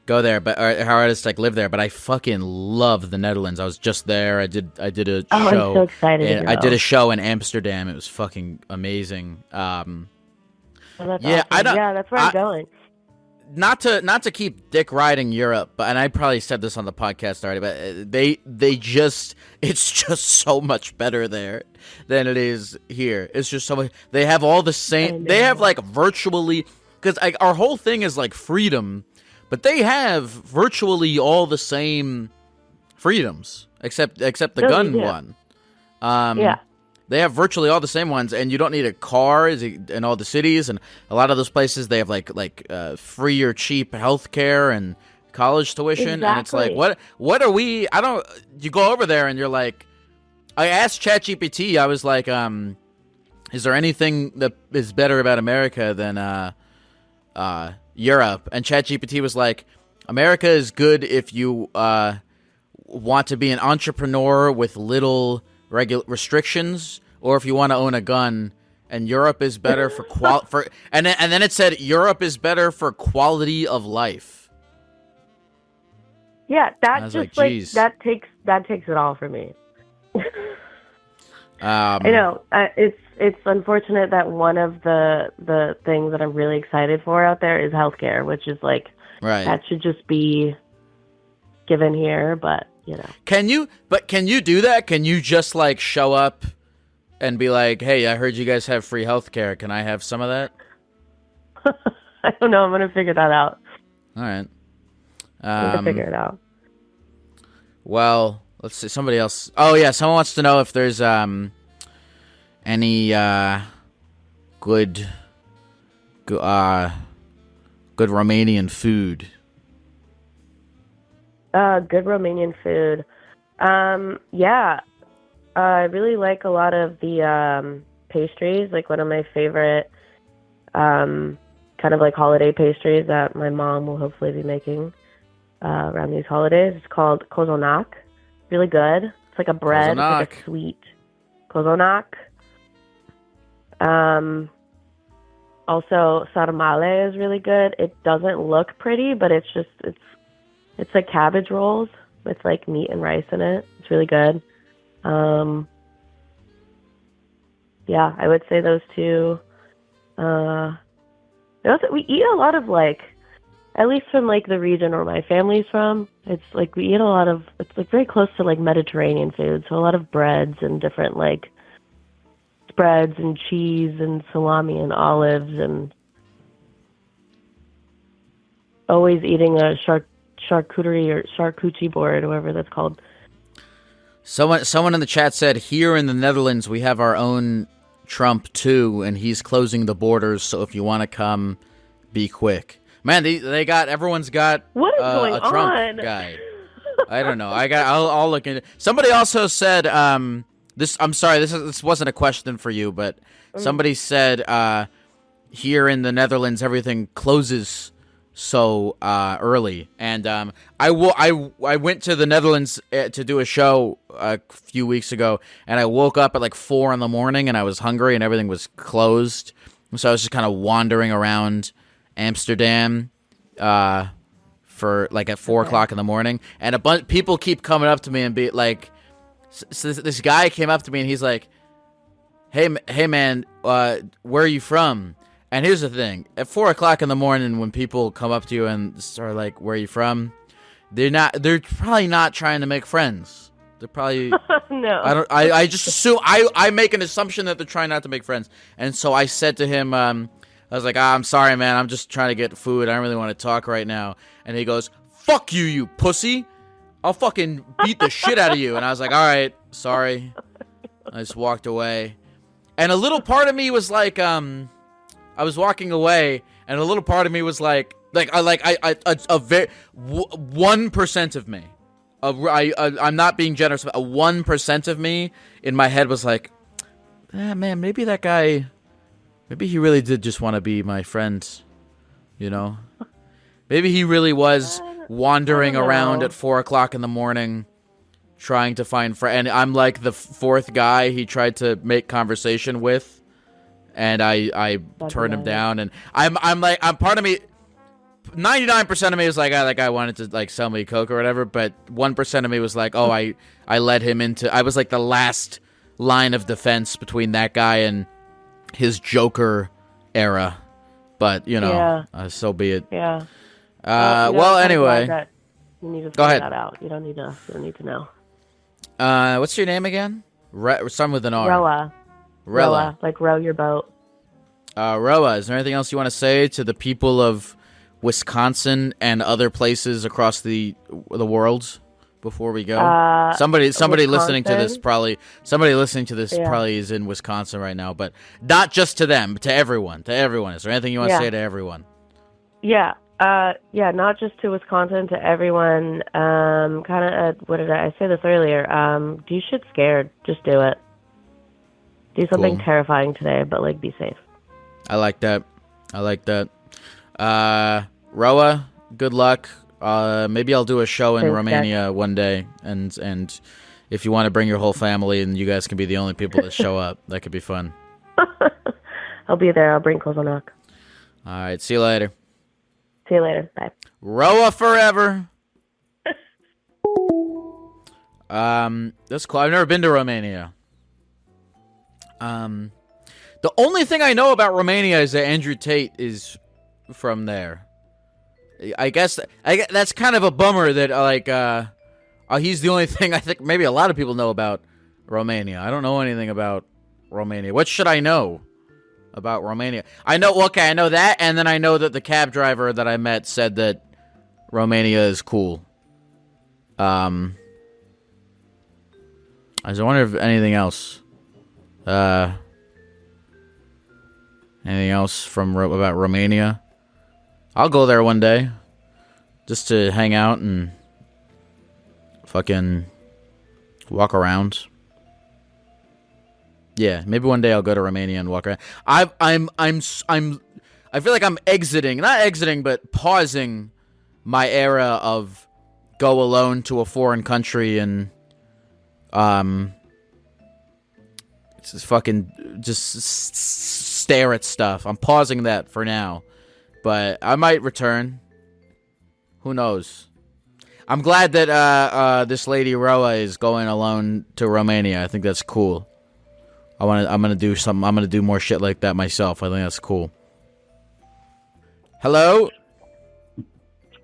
go there, but or how hard it is to live there, but I fucking love the Netherlands. I was just there. I did a show. I'm so excited to go. I did a show in Amsterdam. It was fucking amazing. Awesome. Yeah, that's where I'm going. Not to keep dick riding Europe, and I probably said this on the podcast already, but it's just so much better there than it is here. It's just so much. They have all the same. They have virtually, because our whole thing is freedom, but they have virtually all the same freedoms except the gun one. Yeah. They have virtually all the same ones, and you don't need a car in all the cities, and a lot of those places they have free or cheap healthcare and college tuition, exactly. And it's what are we? You go over there and you're like, I asked ChatGPT, I was like, is there anything that is better about America than Europe? And ChatGPT was like, America is good if you want to be an entrepreneur with little restrictions, or if you want to own a gun, and Europe is better for and then it said Europe is better for quality of life. Yeah, that just geez. that takes it all for me. I know it's unfortunate that one of the things that I'm really excited for out there is healthcare, which is right. That should just be given here, but. Can you do that? Can you just show up and be like, hey, I heard you guys have free healthcare. Can I have some of that? I don't know. I'm going to figure that out. All right. I'm going to figure it out. Well, let's see. Somebody else. Oh, yeah. Someone wants to know if there's any good Romanian food. Good Romanian food. Yeah. I really like a lot of the pastries. One of my favorite kind of holiday pastries that my mom will hopefully be making around these holidays. It's called kozonak. Really good. It's like a bread. It's like a sweet kozonak. Also, sarmale is really good. It doesn't look pretty, but it's like cabbage rolls, with like meat and rice in it. It's really good. Yeah, I would say those two. We eat a lot of like, at least from like the region where my family's from, it's like we eat a lot of, it's like very close to like Mediterranean food. So a lot of breads and different like spreads and cheese and salami and olives, and always eating a charcuterie or charcuterie board, whatever that's called. Someone in the chat said, here in the Netherlands, we have our own Trump too, and he's closing the borders, so if you want to come, be quick. Man, everyone's got what is going a Trump on? guy. I don't know. I'll look into. Somebody also said this. I'm sorry, this wasn't a question for you, but somebody said here in the Netherlands everything closes so early, and I went to the Netherlands to do a show a few weeks ago, and I woke up at like 4 a.m, and I was hungry, and everything was closed, so I was just kind of wandering around Amsterdam for like at 4 o'clock in the morning, and a bunch people keep coming up to me and be like, so this guy came up to me and he's like, hey man, where are you from? And here's the thing: at 4 o'clock in the morning, when people come up to you and start like, "Where are you from?" They're probably not trying to make friends. They're probably no. I just assume I make an assumption that they're trying not to make friends. And so I said to him, I was like, I'm sorry, man. I'm just trying to get food. I don't really want to talk right now. And he goes, "Fuck you, you pussy! I'll fucking beat the shit out of you." And I was like, all right, sorry. I just walked away. And a little part of me was like, I was walking away, and a little part of me was like a very 1% of me, I'm not being generous, but a 1% of me in my head was like, man, maybe that guy, maybe he really did just want to be my friend, you know? Maybe he really was wandering around at 4 o'clock in the morning, trying to find friends. And I'm like the fourth guy he tried to make conversation with. And I turned him down, and I'm part of me, 99% of me was like, that guy wanted to like sell me coke or whatever, but 1% of me was like, oh, I led him into, I was like the last line of defense between that guy and his Joker era, but you know, so be it. Yeah. Well, anyway, you need to go ahead. That out. You don't need to know. What's your name again? Some with an R. Roa, like row your boat. Roa, is there anything else you want to say to the people of Wisconsin and other places across the world before we go? Somebody listening to this probably is in Wisconsin right now, but not just to them, to everyone. Is there anything you want to say to everyone? Yeah. Not just to Wisconsin, to everyone. What did I say this earlier? Do shit scared. Just do it. Do something terrifying today, but like be safe. I like that. Roa, good luck. Maybe I'll do a show in Romania one day, and if you want to bring your whole family and you guys can be the only people that show up, that could be fun. I'll be there. I'll bring clothes on knock. All right, see you later. See you later. Bye. Roa forever. That's cool. I've never been to Romania. The only thing I know about Romania is that Andrew Tate is from there. I guess that's kind of a bummer that he's the only thing I think maybe a lot of people know about Romania. I don't know anything about Romania. What should I know about Romania? I know that, and then I know that the cab driver that I met said that Romania is cool. I was wondering if anything else. Anything else about Romania? I'll go there one day, just to hang out and fucking walk around. Yeah, maybe one day I'll go to Romania and walk around. I feel like I'm not exiting, but pausing my era of go alone to a foreign country and just stare at stuff. I'm pausing that for now, but I might return. Who knows? I'm glad that this lady Roa is going alone to Romania. I think that's cool. I'm gonna do something. I'm gonna do more shit like that myself. I think that's cool. Hello?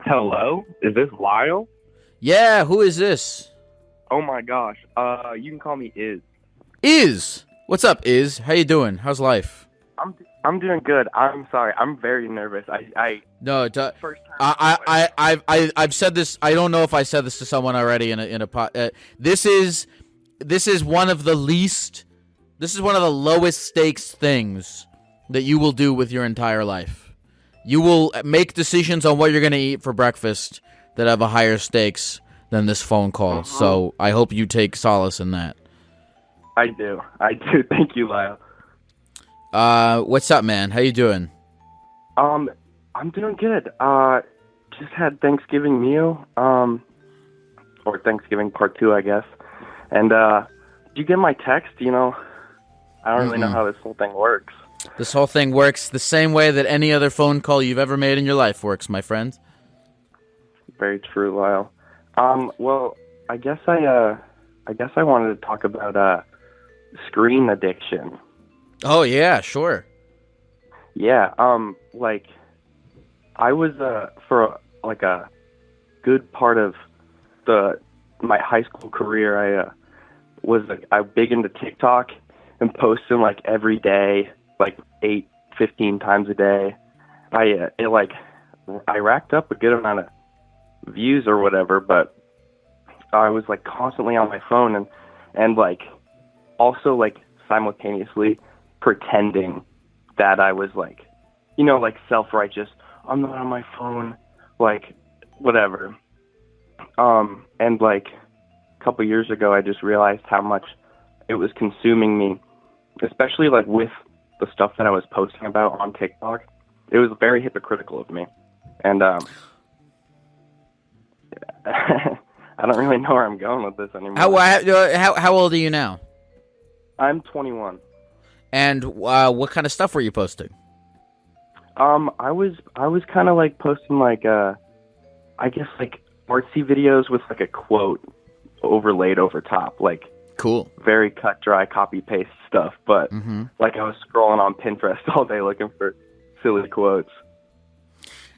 Hello? Is this Lyle? Yeah, who is this? Oh my gosh. You can call me Iz. Iz. What's up, Iz? How you doing? How's life? I'm doing good. I'm sorry. I'm very nervous. No, First time. I've said this. I don't know if I said this to someone already in a pot. This is one of the least. This is one of the lowest stakes things that you will do with your entire life. You will make decisions on what you're gonna eat for breakfast that have a higher stakes than this phone call. So I hope you take solace in that. I do. Thank you, Lyle. What's up, man? How you doing? I'm doing good. Just had Thanksgiving meal, or Thanksgiving part 2, I guess. And, did you get my text? You know, I don't really know how this whole thing works. This whole thing works the same way that any other phone call you've ever made in your life works, my friend. Very true, Lyle. Well, I guess I wanted to talk about, screen addiction. Oh, yeah, sure. Yeah, like, I was, for, like, a good part of my high school career, I was big into TikTok and posting, like, every day, like, 15 times a day. I racked up a good amount of views or whatever, but I was, like, constantly on my phone and like, also, like, simultaneously pretending that I was, like, you know, like, self-righteous. I'm not on my phone, like, whatever. And, like, a couple years ago, I just realized how much it was consuming me, especially, like, with the stuff that I was posting about on TikTok. It was very hypocritical of me. And, I don't really know where I'm going with this anymore. How old are you now? I'm 21. And what kind of stuff were you posting? I was kind of like posting like I guess like artsy videos with like a quote overlaid over top, like cool, very cut dry copy paste stuff. But like I was scrolling on Pinterest all day looking for silly quotes.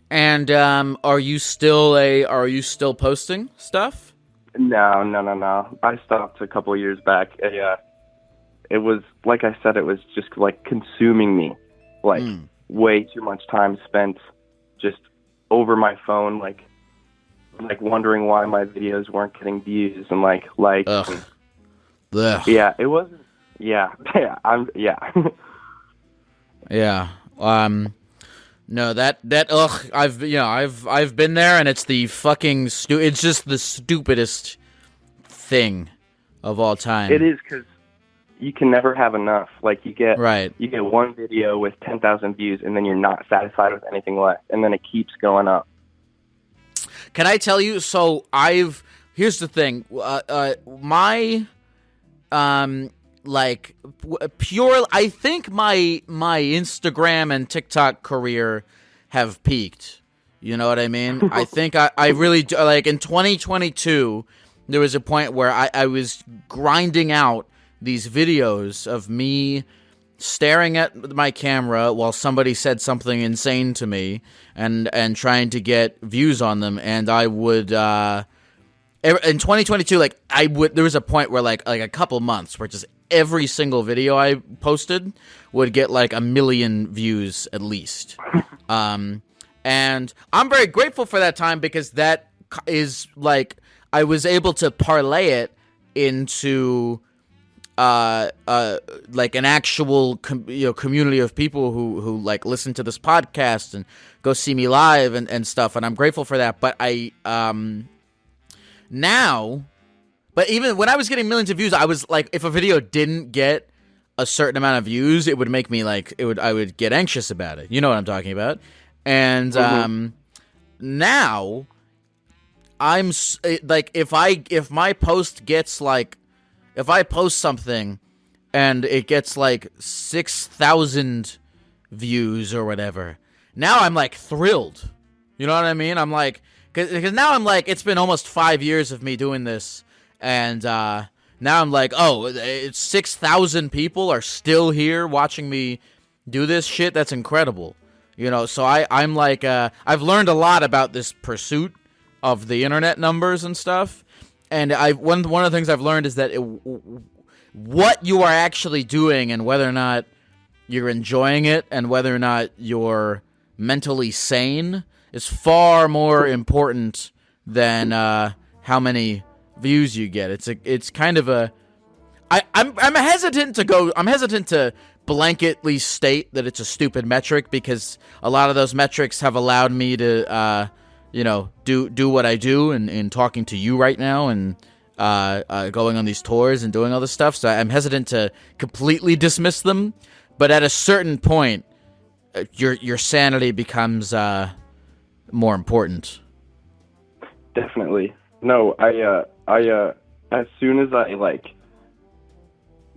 And are you still posting stuff? No. I stopped a couple of years back. It was, like I said, it was just like consuming me, like way too much time spent just over my phone, like wondering why my videos weren't getting views and like Ugh. Yeah, it wasn't. Yeah, Yeah. No, that ugh. I've been there, and it's the fucking it's just the stupidest thing of all time. It is, because you can never have enough. Like you get one video with 10,000 views, and then you're not satisfied with anything less, and then it keeps going up. Can I tell you? So here's the thing. My like pure. I think my Instagram and TikTok career have peaked. You know what I mean? I think I really do. Like in 2022, there was a point where I was grinding out these videos of me staring at my camera while somebody said something insane to me and trying to get views on them. And I would in 2022, like there was a point where like a couple months where just every single video I posted would get like 1 million views at least. And I'm very grateful for that time, because that is like I was able to parlay it into like an actual community of people who like listen to this podcast and go see me live and stuff, and I'm grateful for that. But but even when I was getting millions of views, I was like, if a video didn't get a certain amount of views, it would make me like I would get anxious about it. You know what I'm talking about? And now I'm like, if my post gets like, if I post something and it gets like 6,000 views or whatever, now I'm like thrilled. You know what I mean? I'm like, because now I'm like, it's been almost 5 years of me doing this, and now I'm like, oh, it's 6,000 people are still here watching me do this shit. That's incredible. So I'm like, I've learned a lot about this pursuit of the internet numbers and stuff. And one of the things I've learned is that what you are actually doing and whether or not you're enjoying it and whether or not you're mentally sane is far more important than how many views you get. It's kind of a. I'm hesitant to blanketly state that it's a stupid metric because a lot of those metrics have allowed me to do what I do in talking to you right now and going on these tours and doing all this stuff. So I'm hesitant to completely dismiss them, but at a certain point, your sanity becomes more important. Definitely. No, I as soon as I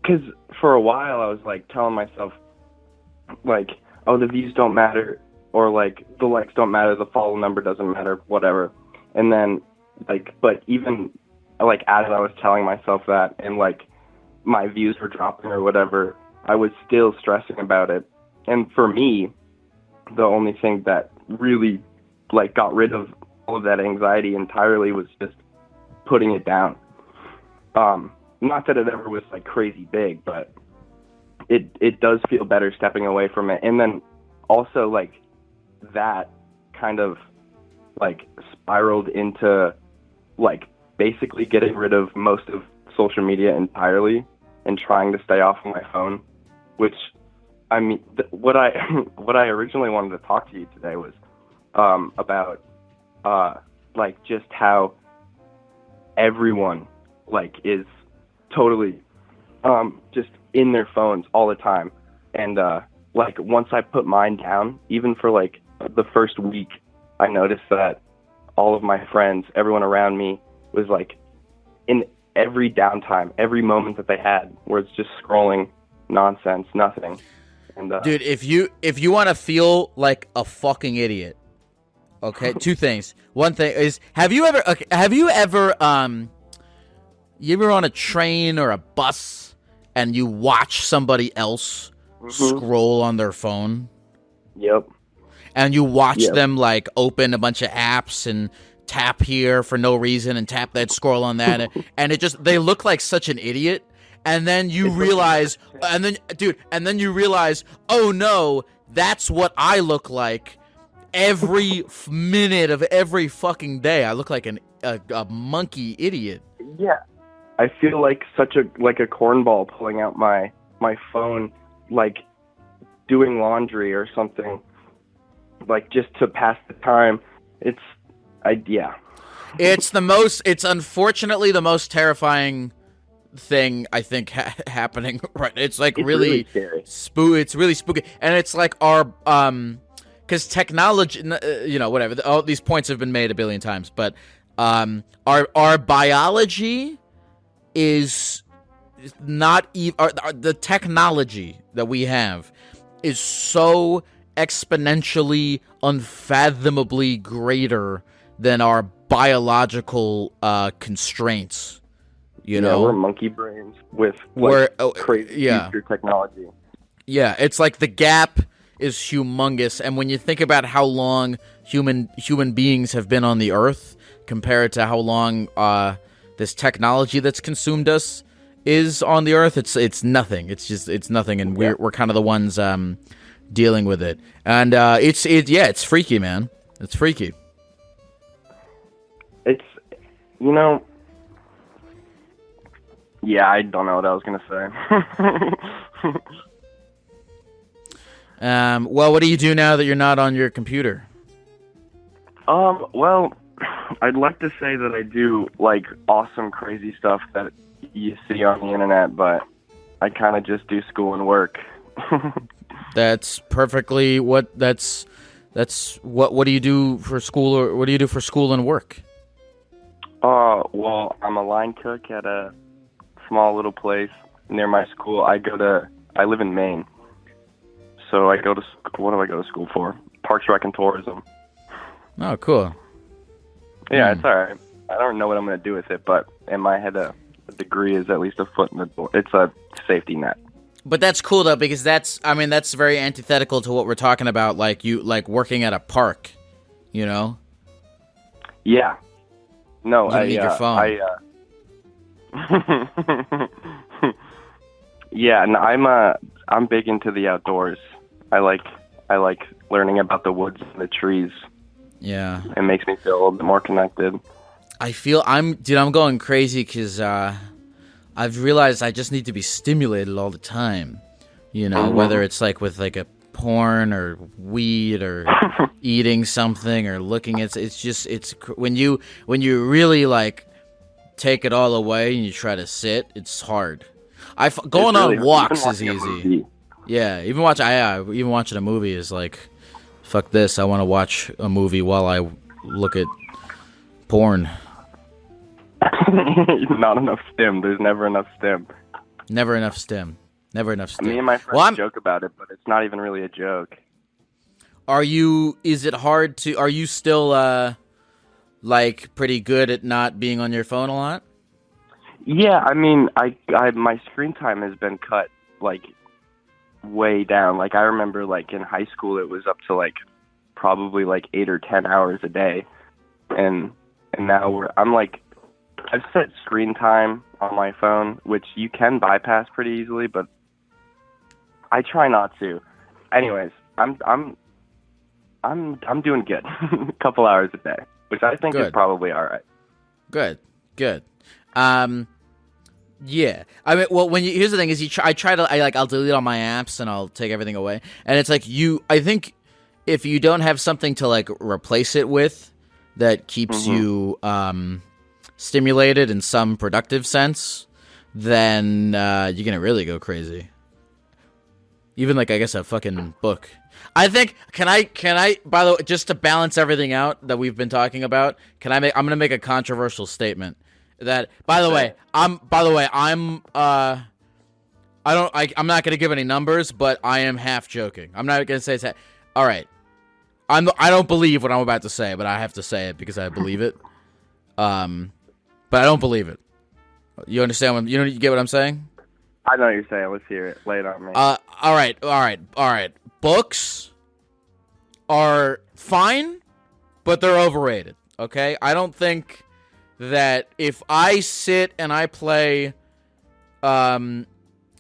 because for a while I was telling myself oh, the views don't matter, or the likes don't matter, the follow number doesn't matter, whatever. And then but even as I was telling myself that and my views were dropping or whatever, I was still stressing about it. And for me, the only thing that really got rid of all of that anxiety entirely was just putting it down. Not that it ever was crazy big, but it does feel better stepping away from it. And then also that kind of spiraled into basically getting rid of most of social media entirely and trying to stay off of my phone, which I mean, what I originally wanted to talk to you today was about just how everyone is totally just in their phones all the time. And once I put mine down, even for the first week, I noticed that all of my friends, everyone around me was in every downtime, every moment that they had, where it's just scrolling nonsense, nothing. And dude, if you want to feel like a fucking idiot, okay, two things. One thing is, have you ever you ever on a train or a bus and you watch somebody else scroll on their phone? Yep. And you watch them open a bunch of apps and tap here for no reason and tap that, scroll on that, and they look like such an idiot. And then you realize, you realize, oh no, that's what I look like every minute of every fucking day. I look like a monkey idiot. Yeah. I feel like such a cornball pulling out my phone, doing laundry or something, just to pass the time. It's unfortunately the most terrifying thing I think happening right. It's really scary. It's really spooky, and it's our because technology, whatever. All these points have been made a billion times, but our biology is not even the technology that we have is so exponentially, unfathomably greater than our biological constraints. We're monkey brains with crazy future technology. Yeah, it's the gap is humongous, and when you think about how long human beings have been on the earth compared to how long this technology that's consumed us is on the earth, it's nothing. It's nothing, and we're kind of the ones dealing with it, and it's freaky, man. It's freaky. It's yeah, I don't know what I was gonna say. Well, what do you do now that you're not on your computer? Well, I'd like to say that I do awesome, crazy stuff that you see on the internet, but I kind of just do school and work. That's perfectly what what do you do for school, or what do you do for school and work? Well, I'm a line cook at a small little place near my school. I live in Maine. So I go to, what do I go to school for? Parks, Rec, and Tourism. Oh, cool. Yeah, it's all right. I don't know what I'm going to do with it, but in my head, a degree is at least a foot in the door. It's a safety net. But that's cool though, because that's very antithetical to what we're talking about, like working at a park, you know? Yeah. No, You don't need your phone. Yeah, and I'm big into the outdoors. I like learning about the woods and the trees. Yeah. It makes me feel a little bit more connected. I'm going crazy because I've realized I just need to be stimulated all the time. You know, whether it's like with like a porn or weed or eating something or looking at when you really like take it all away and you try to sit, it's hard. Going on walks is easy. Yeah, even watching a movie is like, fuck this. I want to watch a movie while I look at porn. Not enough stim. There's never enough stim. Never enough stim. Me and my friends joke about it, but it's not even really a joke. Are you still like pretty good at not being on your phone a lot? Yeah, I mean, I my screen time has been cut like way down. Like I remember like in high school it was up to like probably like 8 or 10 hours a day. And now I've set screen time on my phone, which you can bypass pretty easily, but I try not to. Anyways, I'm doing good. A couple hours a day, which I think is probably all right. Good. Yeah. I mean, well, here's the thing is I'll delete all my apps and I'll take everything away. And it's like I think if you don't have something to like replace it with that keeps you stimulated in some productive sense, then you're gonna really go crazy. Even like I guess a fucking book. I think can I by the way, just to balance everything out that we've been talking about, I'm gonna make a controversial statement that I'm not gonna give any numbers, but I am half joking. I'm not gonna say it's all right. I don't believe what I'm about to say, but I have to say it because I believe it. But I don't believe it. You understand? You get what I'm saying? I know what you're saying. Let's hear it. Lay it on me. All right. Books are fine, but they're overrated. Okay, I don't think that if I sit and I play, maybe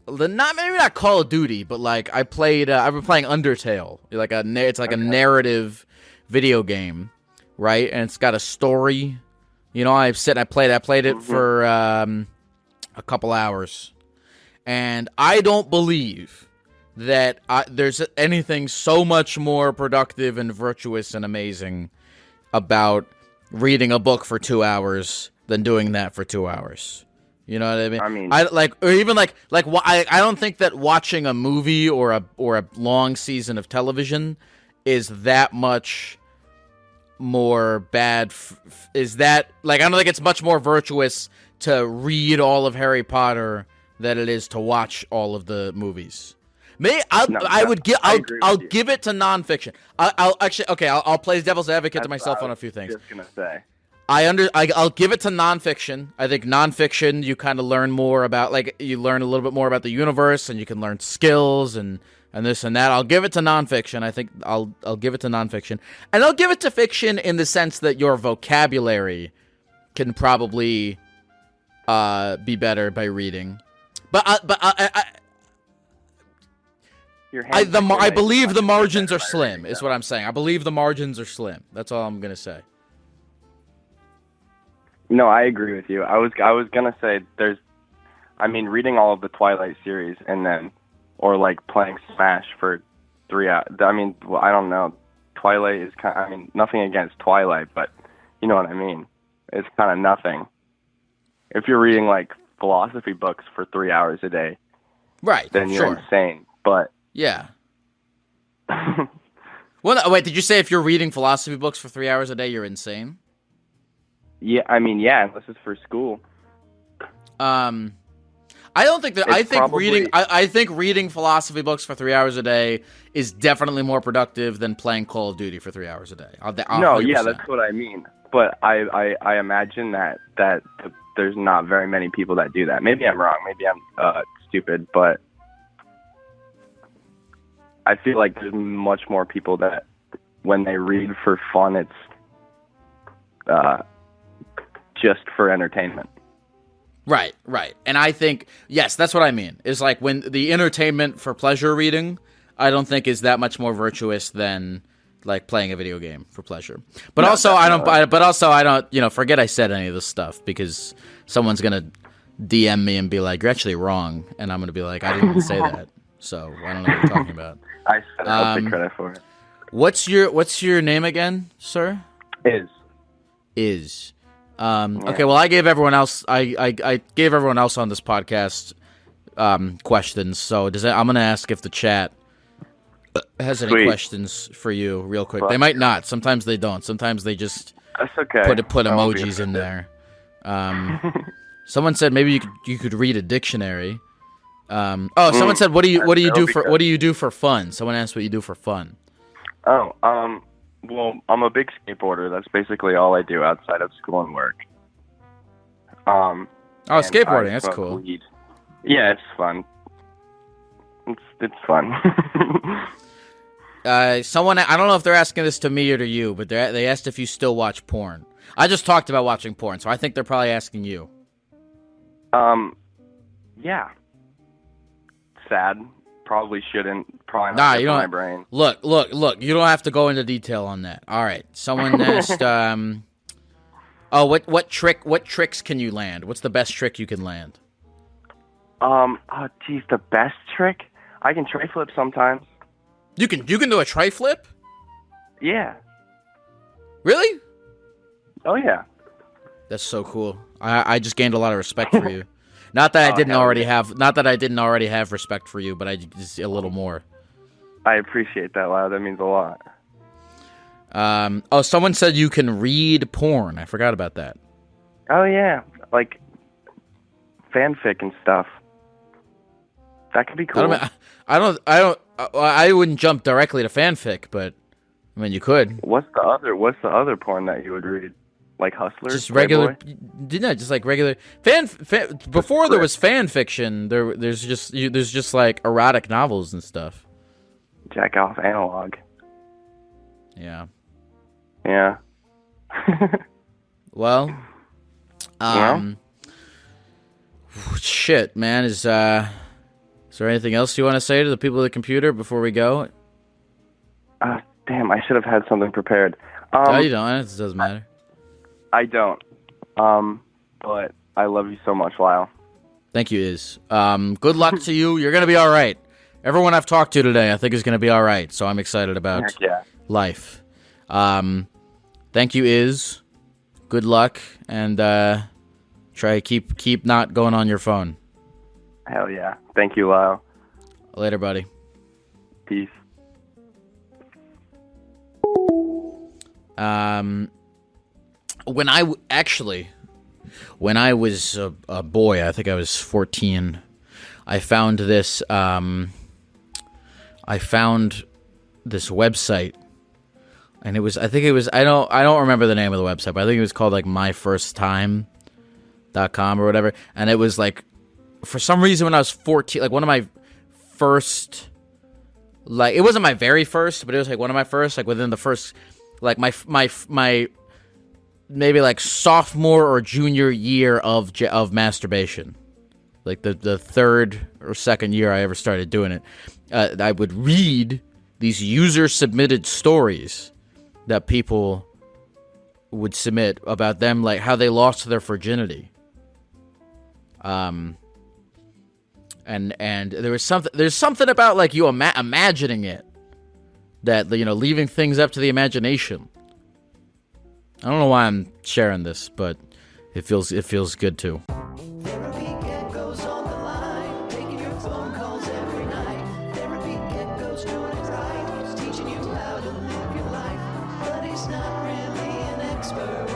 not Call of Duty, but like I've been playing Undertale. It's like a narrative video game, right? And it's got a story. You know, I played it for a couple hours, and I don't believe that there's anything so much more productive and virtuous and amazing about reading a book for 2 hours than doing that for 2 hours. You know what I mean? I don't think that watching a movie or a long season of television is that much more bad. I don't think it's much more virtuous to read all of Harry Potter than it is to watch all of the movies. I'll give it to nonfiction. I'll play devil's advocate to myself on a few things. Just gonna say. I'll give it to nonfiction. I think nonfiction you kind of learn more about, like you learn a little bit more about the universe, and you can learn skills and this and that. I'll give it to nonfiction. I think I'll give it to nonfiction, and I'll give it to fiction in the sense that your vocabulary can probably be better by reading. But I believe the margins are slim. Is what I'm saying. I believe the margins are slim. That's all I'm gonna say. No, I agree with you. I was gonna say reading all of the Twilight series or like playing Smash for 3 hours. I mean, well, I don't know. Twilight is nothing against Twilight, but you know what I mean. It's kind of nothing. If you're reading like philosophy books for 3 hours a day, right? Then you're insane. But yeah. Well, no, wait. Did you say if you're reading philosophy books for 3 hours a day, you're insane? Yeah, unless it's for school. I don't think that. I think reading philosophy books for 3 hours a day is definitely more productive than playing Call of Duty for 3 hours a day. No, yeah, that's what I mean. but I imagine that there's not very many people that do that. Maybe I'm wrong. Maybe I'm stupid, but I feel like there's much more people that when they read for fun, it's just for entertainment. Right. And I think, yes, that's what I mean. Is like when the entertainment for pleasure reading, I don't think is that much more virtuous than like playing a video game for pleasure. But No, also definitely. I don't, forget I said any of this stuff because someone's going to DM me and be like, "You're actually wrong." And I'm going to be like, "I didn't even say that." So, I don't know what you're talking about. I said it. I'll take credit for it. What's your name again, sir? Is. Okay, well, I gave everyone else I gave everyone else on this podcast questions. So I'm going to ask if the chat has any questions for you real quick. They might not. Sometimes they don't. Sometimes they just That's okay. put emojis in there. Someone said maybe you could read a dictionary. Someone said what do you do for fun? Someone asked what you do for fun. Oh, well, I'm a big skateboarder. That's basically all I do outside of school and work. Skateboarding, that's cool. Weed. Yeah, it's fun. It's fun. Someone, I don't know if they're asking this to me or to you, but they asked if you still watch porn. I just talked about watching porn, so I think they're probably asking you. Yeah. Sad. Probably shouldn't. Probably Nah, not you good for don't. my brain. Look. You don't have to go into detail on that. All right. Someone asked, what tricks can you land? What's the best trick you can land? The best trick? I can tray flip sometimes. You can do a tray flip? Yeah. Really? Oh yeah. That's so cool. I just gained a lot of respect for you. Not that I didn't already have respect for you, but I just a little more. I appreciate that, Lyle. That means a lot. Someone said you can read porn. I forgot about that. Oh yeah, like fanfic and stuff. That could be cool. I wouldn't jump directly to fanfic, but I mean you could. What's the other porn that you would read? Like Hustlers? Just regular, Playboy? just like regular fan. Before there was fan fiction, there's just like erotic novels and stuff. Jack off analog. Yeah. Yeah. Well, shit, man. Is there anything else you want to say to the people at the computer before we go? Damn, I should have had something prepared. No, you don't. It doesn't matter. I don't. But I love you so much, Lyle. Thank you, Iz. Good luck to you. You're going to be all right. Everyone I've talked to today, I think, is going to be all right. So I'm excited about life. Thank you, Iz. Good luck. And try keep not going on your phone. Hell yeah. Thank you, Lyle. Later, buddy. Peace. When I was a boy, I think I was 14, I found this website, and I don't remember the name of the website, but I think it was called like myfirsttime.com or whatever, and it was like, for some reason when I was 14, like one of my first, like it wasn't my very first, but it was like one of my first, like within the first, like my maybe like sophomore or junior year of masturbation, like the third or second year I ever started doing it. I would read these user submitted stories that people would submit about them, like how they lost their virginity. And there's something about like you imagining it, that, you know, leaving things up to the imagination. I don't know why I'm sharing this, but it feels good too. Therapy Gecko's on the line, taking your phone calls every night. Therapy Gecko's doing it right. He's teaching you how to live your life, but he's not really an expert.